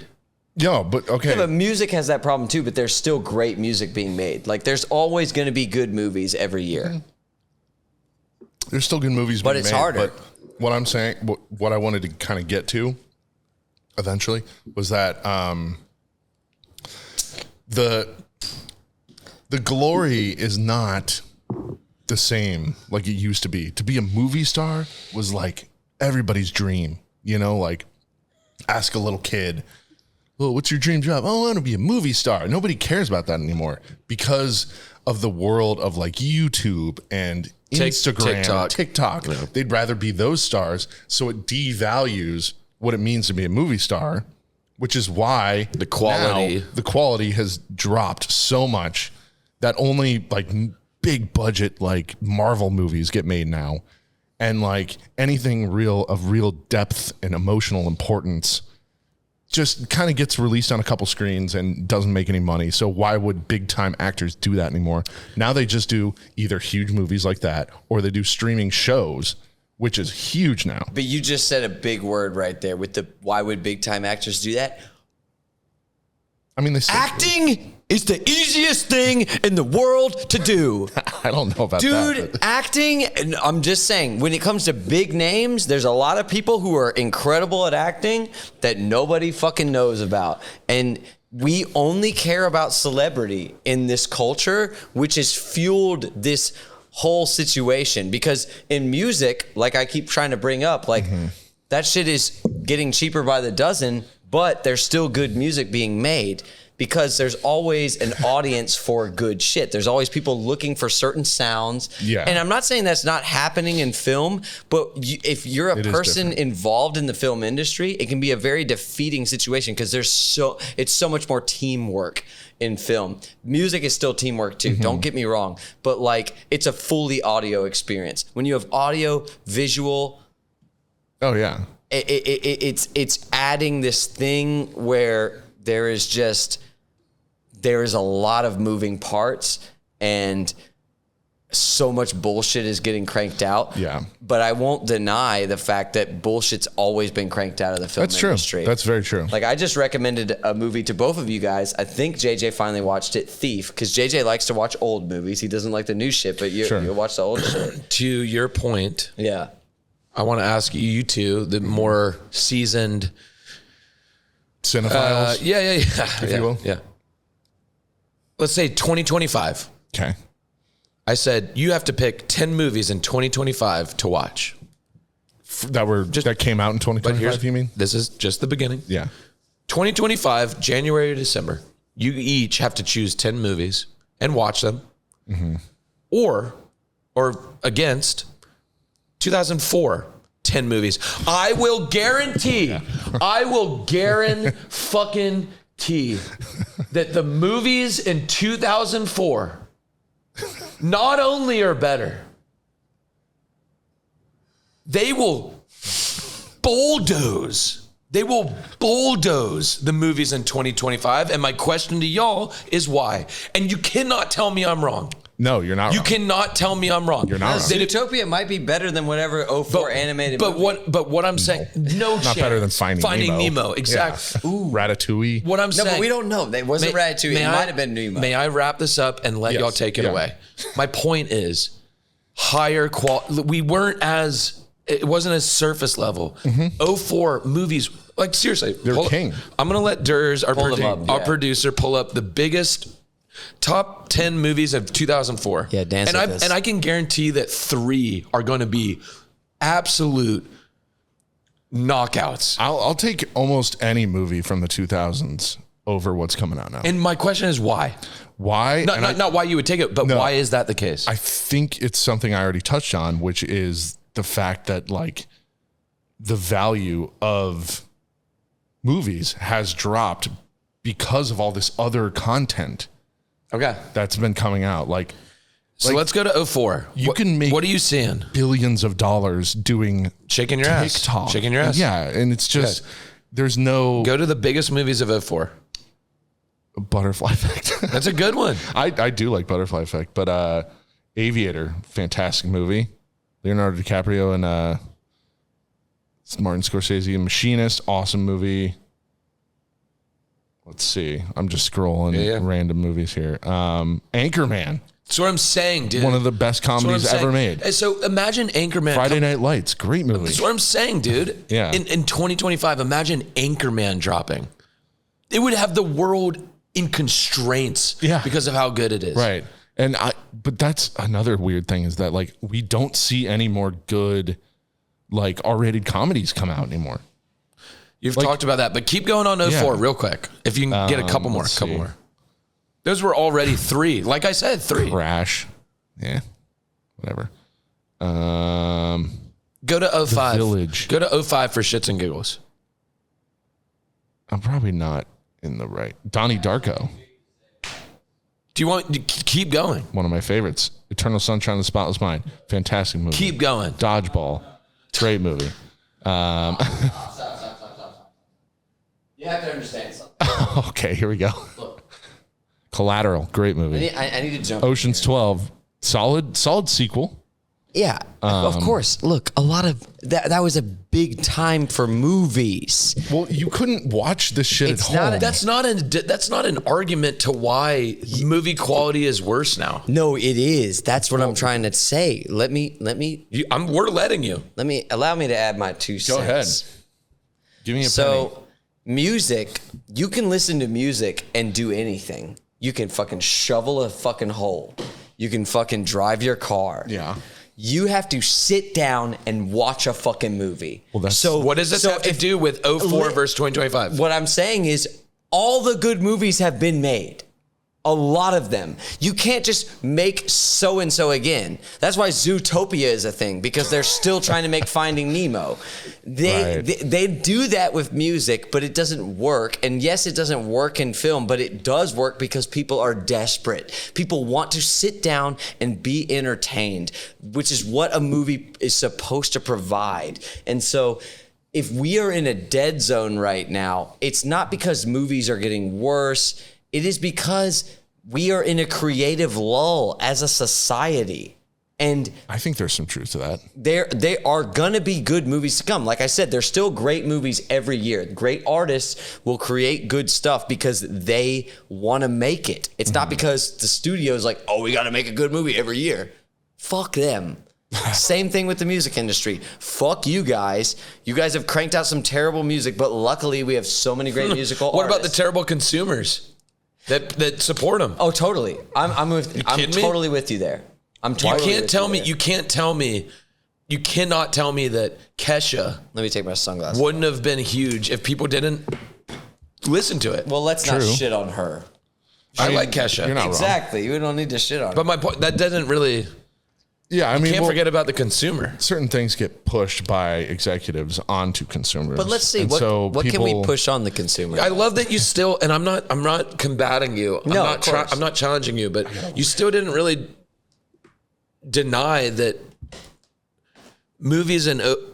Yeah, but okay. yeah, but music has that problem too, but there's still great music being made. Like, there's always going to be good movies every year. There's still good movies, But being it's made, harder. But what I'm saying, what I wanted to kind of get to, eventually, was that the glory is not the same like it used to be. To be a movie star was like everybody's dream, like ask a little kid, well, what's your dream job? Oh, I want to be a movie star. Nobody cares about that anymore because of the world of like YouTube and Instagram, TikTok. Yeah. They'd rather be those stars. So it devalues what it means to be a movie star, which is why The quality has dropped so much that only like big budget like Marvel movies get made now, and like anything of real depth and emotional importance just kind of gets released on a couple screens and doesn't make any money. So why would big time actors do that anymore? Now they just do either huge movies like that or they do streaming shows, which is huge now. But you just said a big word right there with the why would big time actors do that? I mean, Acting is the easiest thing in the world to do. I don't know about that. Dude, acting, and I'm just saying, when it comes to big names, there's a lot of people who are incredible at acting that nobody fucking knows about. And we only care about celebrity in this culture, which has fueled this whole situation. Because in music, like I keep trying to bring up, like that shit is getting cheaper by the dozen, but there's still good music being made because there's always an audience for good shit. There's always people looking for certain sounds. Yeah. And I'm not saying that's not happening in film, but if you're a person involved in the film industry, it can be a very defeating situation because it's so much more teamwork in film. Music is still teamwork too. Mm-hmm. Don't get me wrong, but like it's a fully audio experience. When you have audio, visual, Oh yeah. It's adding this thing where there is a lot of moving parts and so much bullshit is getting cranked out. Yeah. But I won't deny the fact that bullshit's always been cranked out of the film industry. That's very true. Like I just recommended a movie to both of you guys. I think JJ finally watched it, Thief, because JJ likes to watch old movies. He doesn't like the new shit, but you watch the old shit. To your point, Yeah. I want to ask you two, the more seasoned Cinephiles. if you will. Yeah. Let's say 2025. Okay. I said you have to pick 10 movies in 2025 to watch. That came out in 2025, you mean? This is just the beginning. Yeah. 2025, January to December. You each have to choose 10 movies and watch them. Mm-hmm. Or against 2004, 10 movies. I will guarantee fucking that the movies in 2004 not only are better, they will bulldoze the movies in 2025. And my question to y'all is why? And you cannot tell me I'm wrong. No, you're not wrong. You cannot tell me I'm wrong. You're not wrong. Zootopia might be better than whatever 04 animated movie. But what I'm saying, no Not chance. better than Finding Nemo. Exactly. Yeah. Ratatouille. What I'm No, saying. but we don't know. It wasn't Ratatouille. It might have been Nemo. May I wrap this up and let y'all take it away? My point is higher quality. We weren't it wasn't as surface level. 04 movies, like seriously. They're king. I'm going to let Durs, our up, producer, pull up the biggest top 10 movies of 2004. Yeah, dance and with this. And I can guarantee that 3 are going to be absolute knockouts. I'll take almost any movie from the 2000s over what's coming out now. And my question is why? Why? Not why you would take it, but why is that the case? I think it's something I already touched on, which is the fact that like the value of movies has dropped because of all this other content Okay. that's been coming out. So let's go to 04. Can make What are you seeing? billions of dollars doing Shaking your ass. TikTok. Shaking your ass. Yeah, and it's just there's no Go to the biggest movies of 04. Butterfly Effect. That's a good one. I do like Butterfly Effect, but Aviator, fantastic movie. Leonardo DiCaprio and Martin Scorsese, Machinist, awesome movie. Let's see. I'm just scrolling random movies here. Anchorman. That's what I'm saying, dude. One of the best comedies ever made. So imagine Anchorman. Friday Night Lights, great movie. That's what I'm saying, dude. Yeah. In 2025, imagine Anchorman dropping. It would have the world in constraints because of how good it is. Right. But that's another weird thing is that like we don't see any more good like R-rated comedies come out anymore. You've talked about that, but keep going on 04 real quick. If you can get a couple more. Those were already 3. Like I said, 3. Crash. Yeah. Whatever. Go to 05. Village. Go to 05 for shits and giggles. I'm probably not in the right. Donnie Darko. Do you want to keep going? One of my favorites. Eternal Sunshine of the Spotless Mind. Fantastic movie. Keep going. Dodgeball. Great movie. You have to understand something. Okay, here we go. Collateral. Great movie. I need to jump. Ocean's 12. Solid sequel. Yeah, of course. Look, a lot of that was a big time for movies. Well, you couldn't watch this shit It's at home. That's not an argument to why movie quality is worse now. No, it is. That's what I'm trying to say. We're letting you. Allow me to add my 2 cents. Go ahead. Give me a penny. So, music, you can listen to music and do anything. You can fucking shovel a fucking hole. You can fucking drive your car. Yeah. You have to sit down and watch a fucking movie. Well, What does this have to do with 04 versus 2025? What I'm saying is all the good movies have been made. A lot of them. You can't just make so-and-so again. That's why Zootopia is a thing, because they're still trying to make Finding Nemo. They do that with music, but it doesn't work. And yes, it doesn't work in film, but it does work because people are desperate. People want to sit down and be entertained, which is what a movie is supposed to provide. And so if we are in a dead zone right now, it's not because movies are getting worse. It is because we are in a creative lull as a society. And I think there's some truth to that. They are going to be good movies to come. Like I said, there's still great movies every year. Great artists will create good stuff because they want to make it. It's not because the studio's like, oh, we got to make a good movie every year. Fuck them. Same thing with the music industry. Fuck you guys. You guys have cranked out some terrible music, but luckily we have so many great musical What artists. about the terrible consumers that support them? Oh, totally. I'm totally with you there. I'm totally You cannot tell me that Kesha Let me take my sunglasses. wouldn't have been huge if people didn't listen to it. Well, let's not True. shit on her. I like Kesha. You're not wrong. Exactly. We don't need to shit on her. But my point, that doesn't really, Yeah, I mean, can't forget about the consumer. certain things get pushed by executives onto consumers. But let's see, And what so can we people- push on the consumer? I love that you still, and I'm not combating you. No, of course. I'm not challenging you, but you still didn't really deny that movies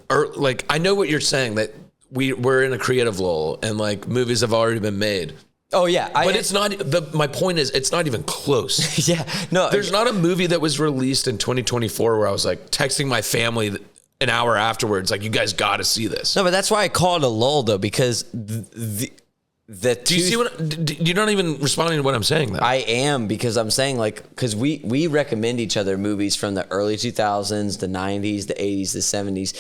or like, I know what you're saying, that we're in a creative lull and like movies have already been made. Oh yeah, But it's not. My point is, it's not even close. Yeah, no. There's not a movie that was released in 2024 where I was like texting my family an hour afterwards, like, you guys got to see this. No, but that's why I call it a lull though, because the Do you see what? You're not even responding to what I'm saying, though. I am, because I'm saying, like, because we recommend each other movies from the early 2000s, the 90s, the 80s, the 70s.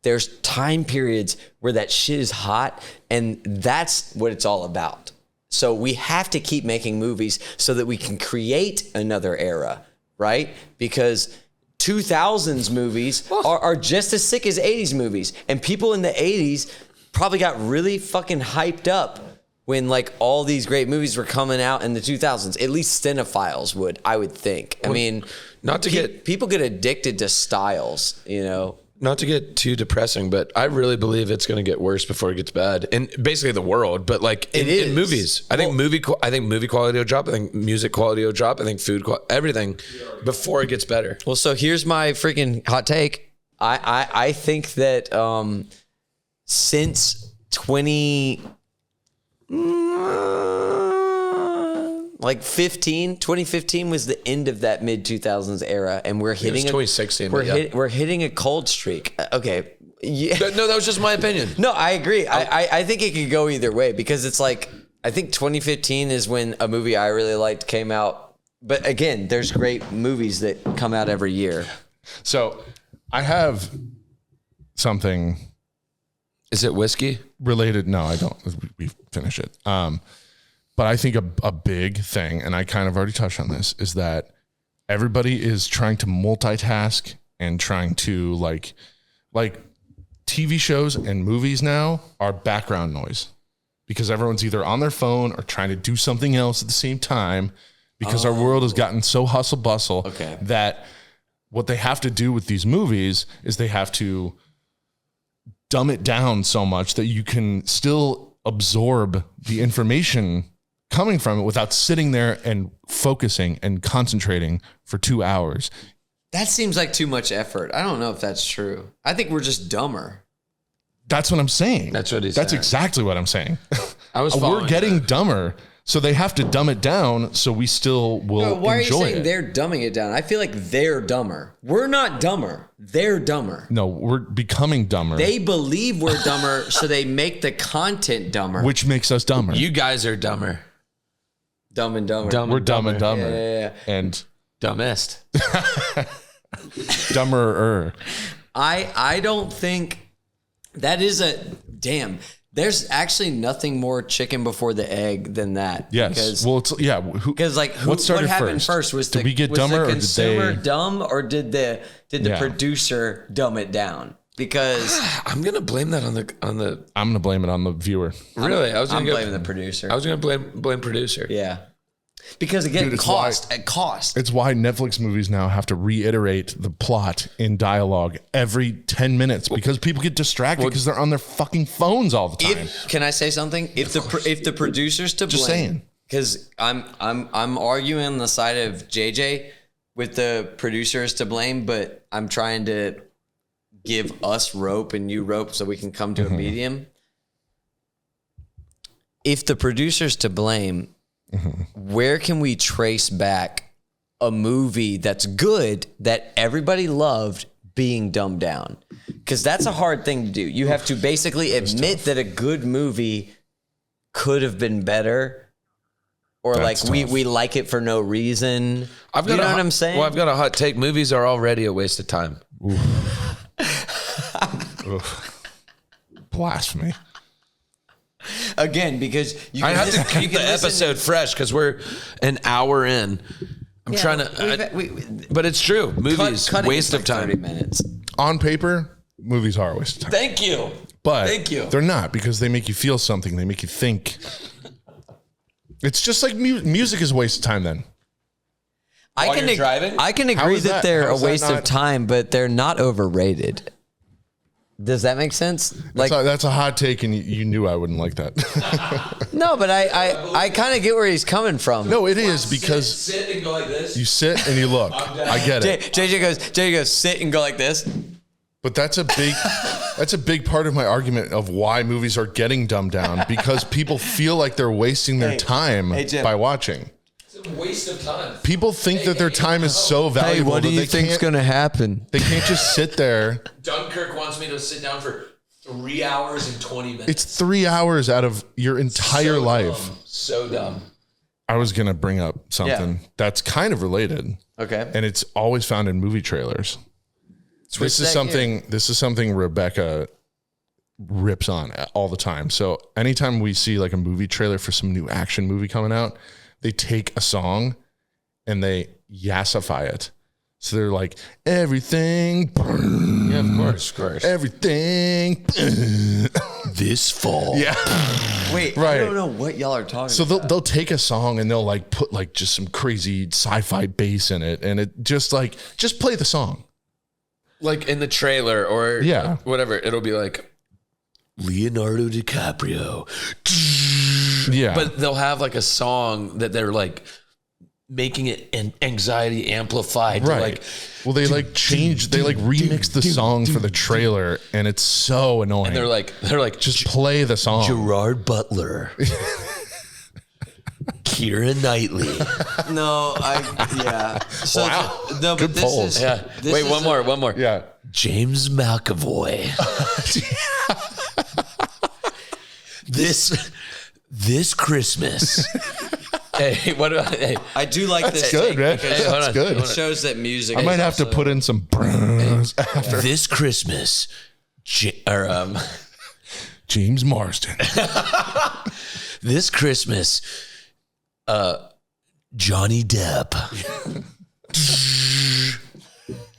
There's time periods where that shit is hot, and that's what it's all about. So we have to keep making movies so that we can create another era, right? Because 2000s movies are just as sick as 80s movies. And people in the 80s probably got really fucking hyped up when like all these great movies were coming out in the 2000s. At least cinephiles would, I would think. I mean, not to get people get addicted to styles, you know. Not to get too depressing, but I really believe it's going to get worse before it gets bad. And basically the world, but like in movies, I think movie quality will drop. I think music quality will drop. I think food quality, everything before it gets better. Well, so here's my freaking hot take. I think that since 2015 was the end of that mid 2000s era, and we're hitting 2016. We're hitting a cold streak. Okay. Yeah. No, that was just my opinion. No, I agree. I think it could go either way, because it's like, I think 2015 is when a movie I really liked came out. But again, there's great movies that come out every year. So I have something Is it whiskey? related. No, I don't. We finish it. But I think a big thing, and I kind of already touched on this, is that everybody is trying to multitask and trying to like TV shows and movies now are background noise, because everyone's either on their phone or trying to do something else at the same time, because our world has gotten so hustle bustle that what they have to do with these movies is they have to dumb it down so much that you can still absorb the information coming from it without sitting there and focusing and concentrating for 2 hours. That seems like too much effort. I don't know if that's true. I think we're just dumber. That's what I'm saying. That's what he's That's saying. exactly what I'm saying. I was We're following getting that. dumber, so they have to dumb it down so we still will Why are you enjoy saying it. they're dumbing it down? I feel like they're dumber. We're not dumber. They're dumber. No, we're becoming dumber, They believe we're dumber, so they make the content dumber. which makes us dumber. You guys are dumber. Dumb and dumber. We're dumb and dumber. Yeah. And Dumbest. dumberer. I don't think that is a damn. There's actually nothing more chicken before the egg than that. Yes. Because Well, it's, yeah. because like what started happened first? Was did the, we get was dumber the or did consumer they? dumb, or did the Yeah. producer dumb it down? because I'm gonna blame that on the. I'm gonna blame it on the viewer. Really, I'm blaming the producer. I was gonna blame producer. Yeah, because again, Dude, it's cost. It's why Netflix movies now have to reiterate the plot in dialogue every 10 minutes because people get distracted because they're on their fucking phones all the time. Can I say something? If the producer's to blame, Just saying. Because I'm arguing on the side of JJ with the producers to blame, but I'm trying to give us rope and you rope so we can come to a medium. If the producer's to blame, where can we trace back a movie that's good that everybody loved being dumbed down? Because that's a hard thing to do. You have to basically admit that a good movie could have been better, or That's like tough. we like it for no reason. You know what I'm saying? Well, I've got a hot take. Movies are already a waste of time. Blasphemy. Again, because I have to keep the episode fresh because we're an hour in. I'm trying to, but it's true. Movies, waste of time. 30 minutes. On paper, movies are a waste of time. Thank you. But Thank you. they're not because they make you feel something. They make you think. It's just like music is a waste of time then. While you're driving? I can How agree is that that? they're How a is that waste of not- time, but they're not overrated. Does that make sense? Like, That's a hot take, and you knew I wouldn't like that. no, but I kind of get where he's coming from. No, it is because Sit and go like this. you sit and you look. I get it. JJ goes, sit and go like this. But that's a big part of my argument of why movies are getting dumbed down because people feel like they're wasting their time Jim. by watching. It's a waste of time. People think that their time is so valuable that they can't, to happen? they can't just sit there. Dunkirk wants me to sit down for 3 hours and 20 minutes. It's 3 hours out of your entire So life. dumb. So dumb. I was going to bring up something that's kind of related. Okay. And it's always found in movie trailers. This is something Rebecca rips on all the time. So anytime we see like a movie trailer for some new action movie coming out, they take a song and they yassify it. So they're like, everything, Yeah, of course. everything, This fall. yeah. Wait, Right. I don't know what y'all are talking So about. they'll take a song and they'll like put like just some crazy sci-fi bass in it, and it just play the song. Like in the trailer or Yeah. whatever, it'll be like Leonardo DiCaprio. Yeah, But they'll have like a song that they're like making it anxiety amplified. to, right. Like, Well, they like change, they like remix the song for the trailer, and it's so annoying. and they're like just play the song. Gerard Butler. Keira Knightley. No, yeah. So Wow. no, but Good this polls. is Yeah. this Wait, is one more. Yeah. James McAvoy. This Christmas. Hey, what about hey? I do like this. good, take man. because hold That's on. good. It shows that music. I might is have to also- put in some after This Christmas, James Marsden. this Christmas, Johnny Depp.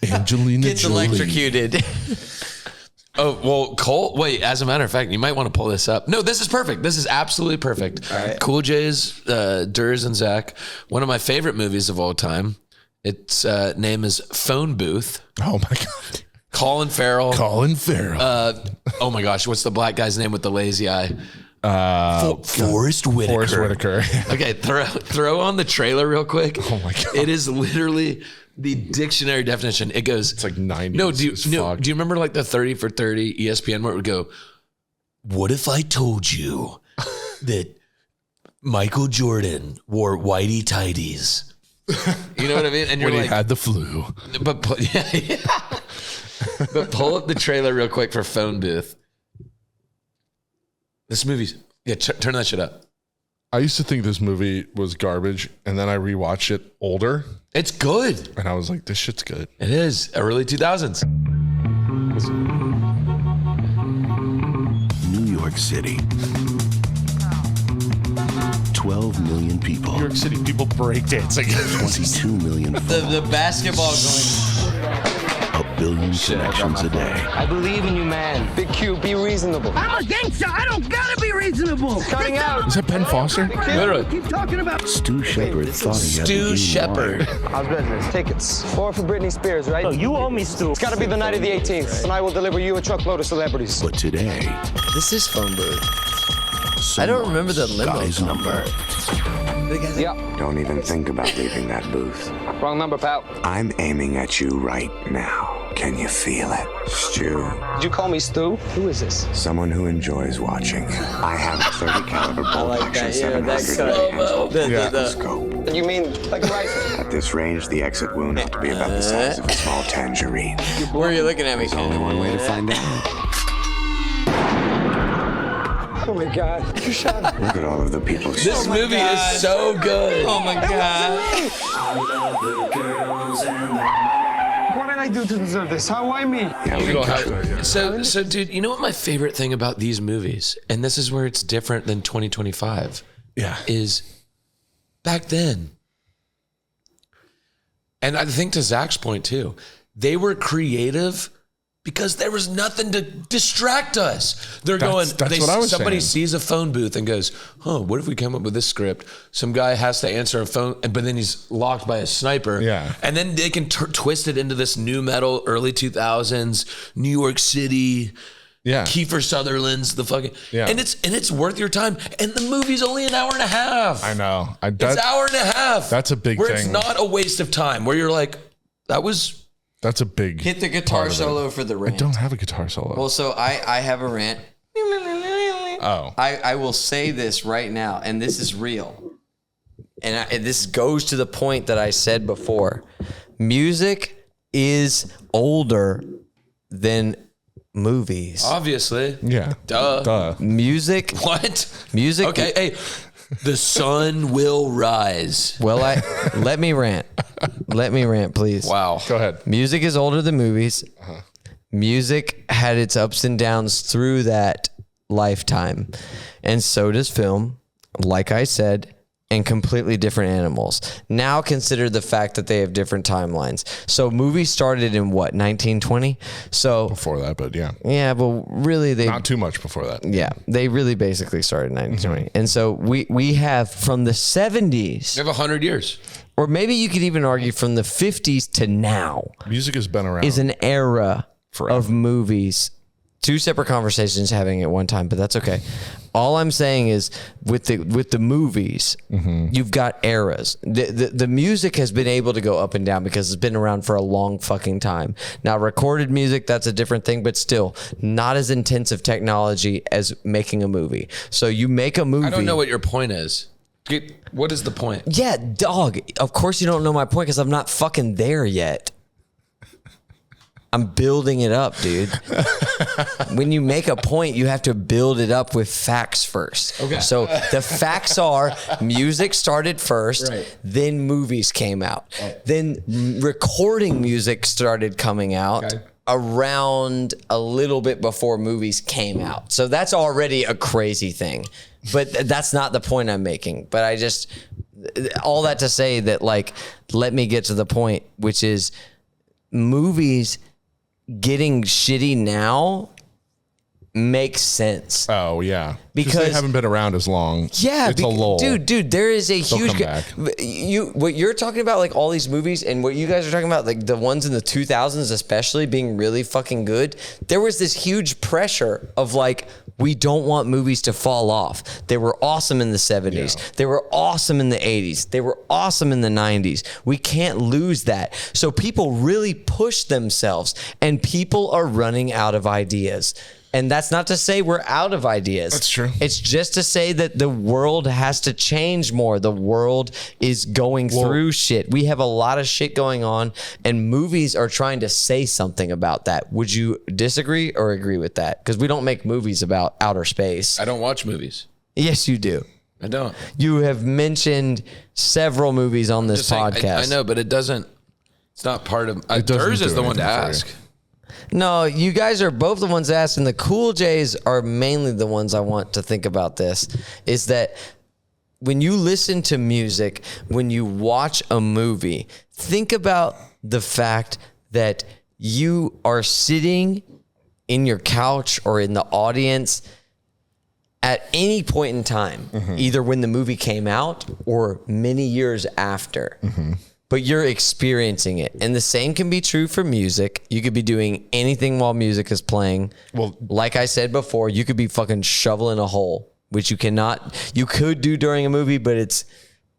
Angelina gets Jolie. electrocuted. Oh, well, Cole, wait, as a matter of fact, you might want to pull this up. No, this is perfect. This is absolutely perfect. All right. Cool J's, Durs and Zack, one of my favorite movies of all time. Its name is Phone Booth. Oh my God. Colin Farrell. Colin Farrell. Oh my gosh, what's the black guy's name with the lazy eye? Forrest Whitaker. Forrest Whitaker. Okay, throw on the trailer real quick. Oh my God. It is literally the dictionary definition. It goes, It's like 90s. No, do as you fuck. remember like the 30 for 30 ESPN where it would go, what if I told you that Michael Jordan wore whitey tighties? You know what I mean? And you're when he like, had the flu. but but pull up the trailer real quick for Phone Booth. This movie's, turn that shit up. I used to think this movie was garbage, and then I rewatched it older, It's good. and I was like, this shit's good. It is early 2000s. New York City. 12 million people. New York City people break dancing. 22 million the basketball going. a billion connections a day. I believe in you, man. Big Q, be reasonable. I'm a gangster. I don't gotta be reasonable. Cutting out. Is that Ben Foster? Literally. Keep talking about Stu Shepard thought he had Stu the game Shepard. wired. How's business? Tickets. 4 for Britney Spears, right? Oh, you owe me, Stu. It's gotta be the night of the 18th, and I will deliver you a truckload of celebrities. But today, This is phone booth. I don't remember the limo got his number. Yep. Don't even think about leaving that booth. Wrong number, pal. I'm aiming at you right now. Can you feel it? Stu, Did you call me Stu? Who is this? someone who enjoys watching. I have a 30 caliber bolt action 700 scope. You mean like a rifle? At this range, the exit wound ought to be about the size of a small tangerine. Where are you looking at me? There's only one way to find out. Oh my God. You shot him. Look at all of the people. This movie is so good. Oh my god. What did I do to deserve this? How? Why me? So, dude, you know what my favorite thing about these movies, and this is where it's different than 2025, Yeah. is back then. And I think to Zach's point too, they were creative because there was nothing to distract us. That's what I was somebody saying. sees a phone booth and goes, what if we come up with this script? Some guy has to answer a phone, but then he's locked by a sniper. Yeah. And then they can twist it into this new metal, early 2000s, New York City. Yeah. Kiefer Sutherland's the fucking, Yeah. and it's worth your time. And the movie's only an hour and a half. I know. It's an hour and a half. That's a big where thing. it's not a waste of time. Where you're like, That's a big. Hit the guitar solo for the rant. I don't have a guitar solo. Well, so I have a rant. Oh. I will say this right now, and this is real. And this goes to the point that I said before. Music is older than movies. obviously. Yeah. Duh. Music. What? Music. Okay. Hey, the sun will rise. Well, let me rant. Let me rant, please. Wow. Go ahead. Music is older than movies. Music had its ups and downs through that lifetime. And so does film, like I said, and completely different animals. Now consider the fact that they have different timelines. So movies started in what, 1920? So Before that, but yeah. yeah, but really Not too much before that. yeah, they really basically started in 1920. And so we have from the 70s, You have 100 years. or maybe you could even argue from the 50s to now, Music has been around. is an era Forever. of movies. Two separate conversations having at one time, but that's okay. All I'm saying is with the movies, you've got eras. The music has been able to go up and down because it's been around for a long fucking time. Now, recorded music, that's a different thing, but still not as intensive technology as making a movie. So you make a movie. I don't know what your point is. What is the point? Yeah, dog. Of course you don't know my point because I'm not fucking there yet. I'm building it up, dude. When you make a point, you have to build it up with facts first. Okay. So the facts are music started first, then movies came out. Then recording music started coming out around a little bit before movies came out. So that's already a crazy thing. But that's not the point I'm making. But I just, all that to say that, like, let me get to the point, which is movies getting shitty now makes sense. Oh yeah, Because they haven't been around as long. Yeah, it's a lull. dude. There is a huge. come back. What you're talking about, like all these movies, and what you guys are talking about, like the ones in the 2000s, especially being really fucking good. There was this huge pressure of like, we don't want movies to fall off. They were awesome in the 70s. Yeah. They were awesome in the 80s. They were awesome in the 90s. We can't lose that. So people really push themselves, and people are running out of ideas. And that's not to say we're out of ideas. That's true. It's just to say that the world has to change more. The world is going through shit. We have a lot of shit going on, and movies are trying to say something about that. Would you disagree or agree with that? Because we don't make movies about outer space. I don't watch movies. Yes, you do. I don't. You have mentioned several movies on this Just saying, podcast. I know, but it doesn't. It's not part of. doesn't Hers is do the one to anything for ask. you. No, you guys are both the ones asking. The Cool J's are mainly the ones I want to think about this. Is that when you listen to music, when you watch a movie, think about the fact that you are sitting in your couch or in the audience at any point in time, either when the movie came out or many years after, but you're experiencing it. And the same can be true for music. You could be doing anything while music is playing. Well, like I said before, you could be fucking shoveling a hole, which you could do during a movie, but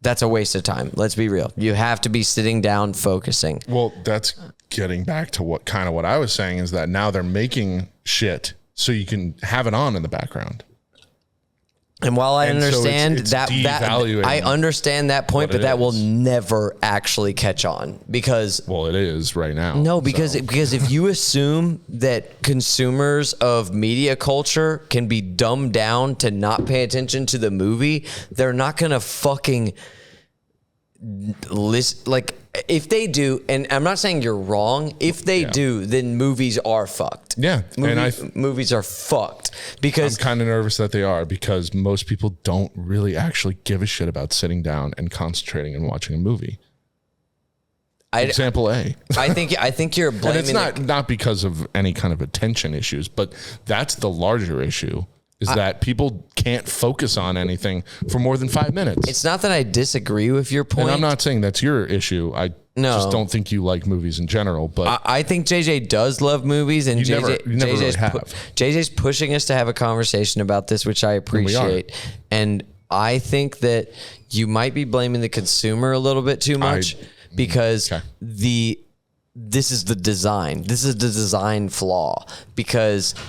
that's a waste of time. Let's be real. You have to be sitting down, focusing. Well, that's getting back to what I was saying is that now they're making shit so you can have it on in the background. And while I understand it's that I understand that point, but that will never actually catch on because it is right now. No, because if you assume that consumers of media culture can be dumbed down to not pay attention to the movie, they're not gonna fucking listen. Like if they do, and I'm not saying you're wrong. If they do, then movies are fucked. Yeah, movies are fucked because I'm kind of nervous that they are because most people don't really actually give a shit about sitting down and concentrating and watching a movie. Example A. I think you're blaming. And it's not because of any kind of attention issues, but that's the larger issue. Is that people can't focus on anything for more than 5 minutes. It's not that I disagree with your point. And I'm not saying that's your issue. I just don't think you like movies in general. But I think JJ does love movies, and you never really have. JJ's pushing us to have a conversation about this, which I appreciate. And I think that you might be blaming the consumer a little bit too much because this is the design. This is the design flaw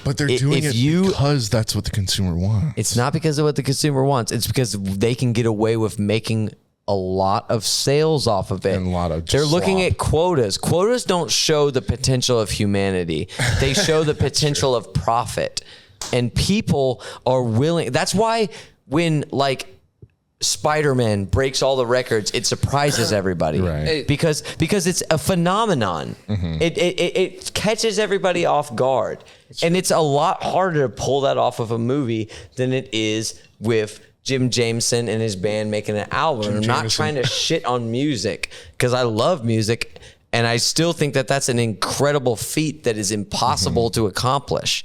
but they're doing it because that's what the consumer wants. It's not because of what the consumer wants. It's because they can get away with making a lot of sales off of it. And a lot of they're looking at quotas. Quotas don't show the potential of humanity. They show the potential of profit. And people are willing. That's why when Spider-Man breaks all the records, it surprises everybody, right? Because it's a phenomenon. It catches everybody off guard, and it's a lot harder to pull that off of a movie than it is with Jim Jameson and his band making an album. I'm not trying to shit on music because I love music, and I still think that that's an incredible feat that is impossible to accomplish.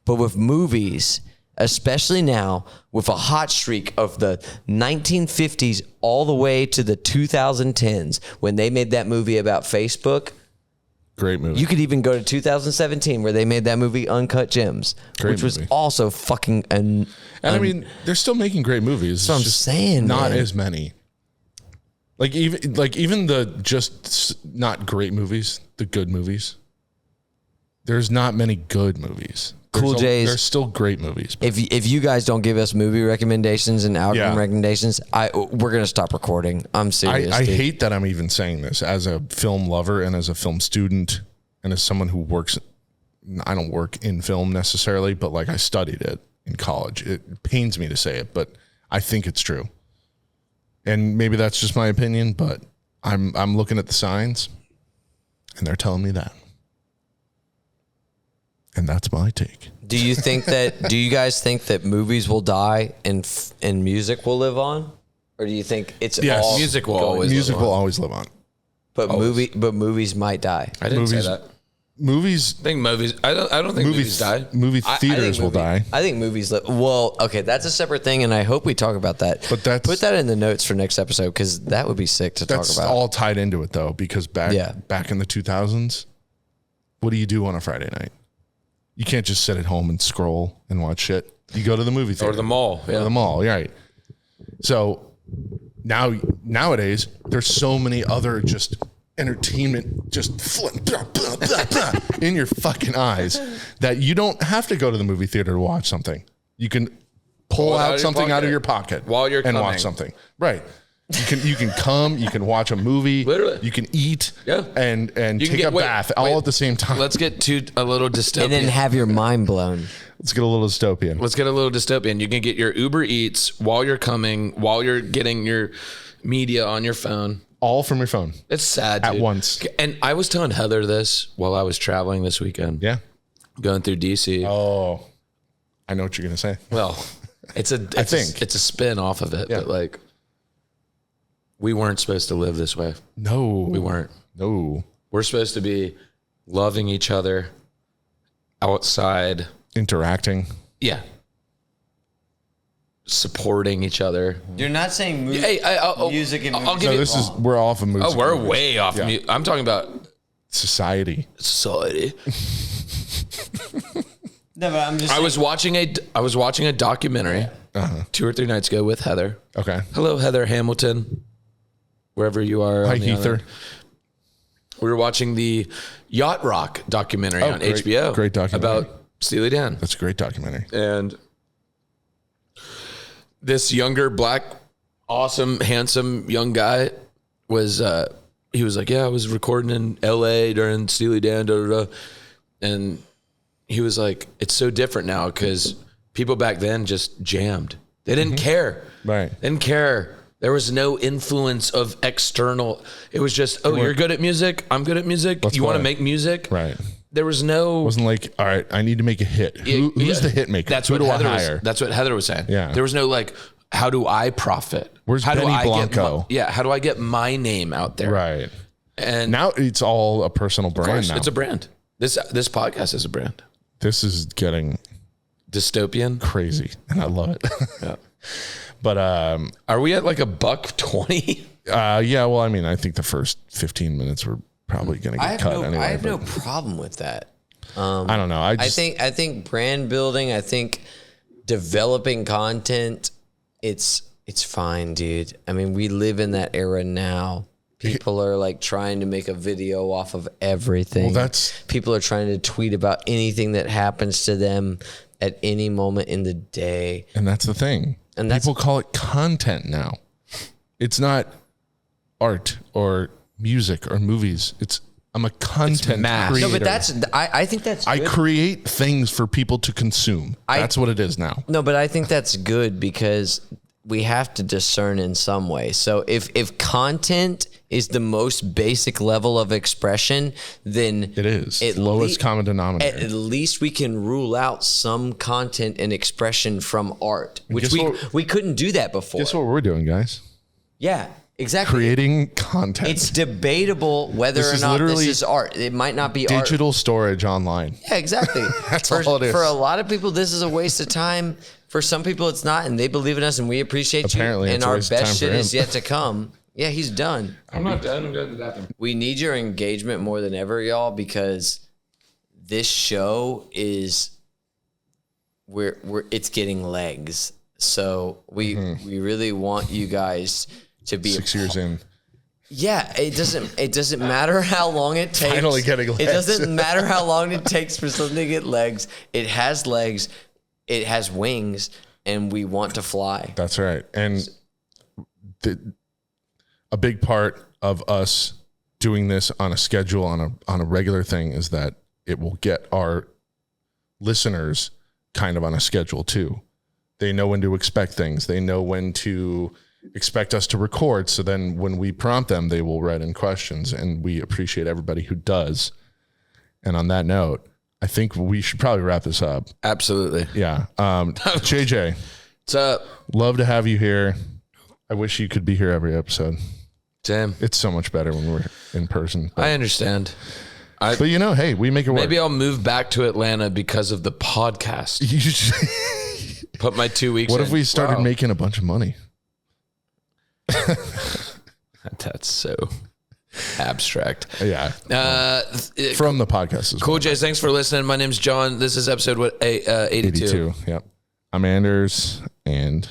But with movies, especially now with a hot streak of the 1950s all the way to the 2010s when they made that movie about Facebook. Great movie. You could even go to 2017 where they made that movie Uncut Gems, which was also fucking I mean, they're still making great movies. That's what I'm saying. Not as many. Even the just not great movies, the good movies. There's not many good movies. Cool J's. There's still great movies. If you guys don't give us movie recommendations and algorithm recommendations, we're gonna stop recording. I'm serious. I hate that I'm even saying this as a film lover and as a film student and as someone who works. I don't work in film necessarily, but I studied it in college. It pains me to say it, but I think it's true. And maybe that's just my opinion, but I'm looking at the signs, and they're telling me that. And that's my take. Do you guys think that movies will die and music will live on? Or do you think it's all music will always live on. But movies might die. I didn't say that. Movies. I think movies. I don't think movies die. Movie theaters will die. I think movies. Well, okay, that's a separate thing, and I hope we talk about that. But put that in the notes for next episode because that would be sick to talk about. That's all tied into it though, because back in the 2000s, what do you do on a Friday night? You can't just sit at home and scroll and watch shit. You go to the movie theater or the mall. Yeah. Or the mall, right? So nowadays, there's so many other just entertainment just in your fucking eyes that you don't have to go to the movie theater to watch something. You can pull out something out of your pocket while you're and watch something. Right. You can come, you can watch a movie, literally. You can eat and take a bath all at the same time. Let's get to a little dystopian. And then have your mind blown. Let's get a little dystopian. You can get your Uber Eats while you're coming, while you're getting your media on your phone. All from your phone. It's sad, dude. At once. And I was telling Heather this while I was traveling this weekend. Yeah. Going through DC. Oh, I know what you're going to say. Well, it's a spin off of it, but we weren't supposed to live this way. No. We weren't. No. We're supposed to be loving each other outside, interacting. Yeah. Supporting each other. You're not saying music and I'll give you. This is we're off of music. Oh, we're way off. Yeah. I'm talking about society. No, but I'm just. I was watching a documentary 2 or 3 nights ago with Heather. Okay. Hello, Heather Hamilton, wherever you are. Hi, Heather. We were watching the Yacht Rock documentary on HBO. Great documentary about Steely Dan. That's a great documentary. And this younger, black, awesome, handsome young guy was. He was like, "Yeah, I was recording in L.A. during Steely Dan." And he was like, "It's so different now because people back then just jammed. They didn't care. Right? They didn't care. There was no influence of external. It was just, you're good at music. I'm good at music. You want to make music, right? There was no. It wasn't like, all right, I need to make a hit. Who's the hit maker? That's Who what do Heather I hire? that's what Heather was saying. Yeah. There was no like, how do I profit? Where's how Benny do I Blanco? how do I get my name out there? Right. And now it's all a personal brand. Now it's a brand. This podcast is a brand. This is getting dystopian, crazy, and I love it. Yeah. But are we at like $1.20? Yeah. Well, I mean, I think the first 15 minutes were probably going to get cut anyway. I have no problem with that. I don't know. I think brand building. I think developing content. It's fine, dude. I mean, we live in that era now. People are like trying to make a video off of everything. Well, people are trying to tweet about anything that happens to them at any moment in the day. And that's the thing. And people call it content now. It's not art or music or movies. I'm a content creator. No, but I think that's good. I create things for people to consume. That's what it is now. No, but I think that's good because we have to discern in some way. So if content is the most basic level of expression, then it is lowest common denominator. At least we can rule out some content and expression from art, which we couldn't do that before. Guess what we're doing, guys? Yeah, exactly. Creating content. It's debatable whether or not this is art. It might not be digital art. Storage online. Yeah, exactly. That's all it is. For a lot of people, this is a waste of time. For some people, it's not, and they believe in us, and we appreciate Apparently, you. And our best shit is him. yet to come. Yeah, he's done. I'm not done. I'm going to the bathroom. We need your engagement more than ever, y'all, because this show is it's getting legs. So we really want you guys to be 6 years in. Yeah, it doesn't matter how long it takes. Finally getting legs. It doesn't matter how long it takes for something to get legs. It has legs. It has wings, and we want to fly. That's right. And a big part of us doing this on a schedule, on a regular thing, is that it will get our listeners kind of on a schedule too. They know when to expect things. They know when to expect us to record. So then when we prompt them, they will write in questions, and we appreciate everybody who does. And on that note, I think we should probably wrap this up. Absolutely. Yeah. JJ. What's up? Love to have you here. I wish you could be here every episode. Damn. It's so much better when we're in person. I understand. But hey, we make it work. Maybe I'll move back to Atlanta because of the podcast. You should put my 2 weeks What in. if we started making a bunch of money? That's so abstract. Yeah. From the podcast as Cool, Jays. Thanks for listening. My name's John. This is episode 82. Yep. I'm Anders, and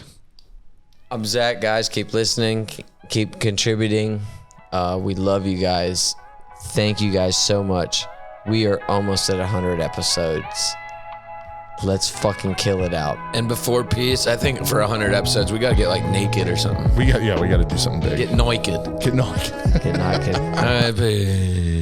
I'm Zack. Guys, keep listening. Keep contributing. We love you guys. Thank you guys so much. We are almost at 100 episodes. Let's fucking kill it out. And before peace, I think for 100 episodes, we got to get like naked or something. We got to do something big. Get naked. Get naked. Get naked. All right, peace.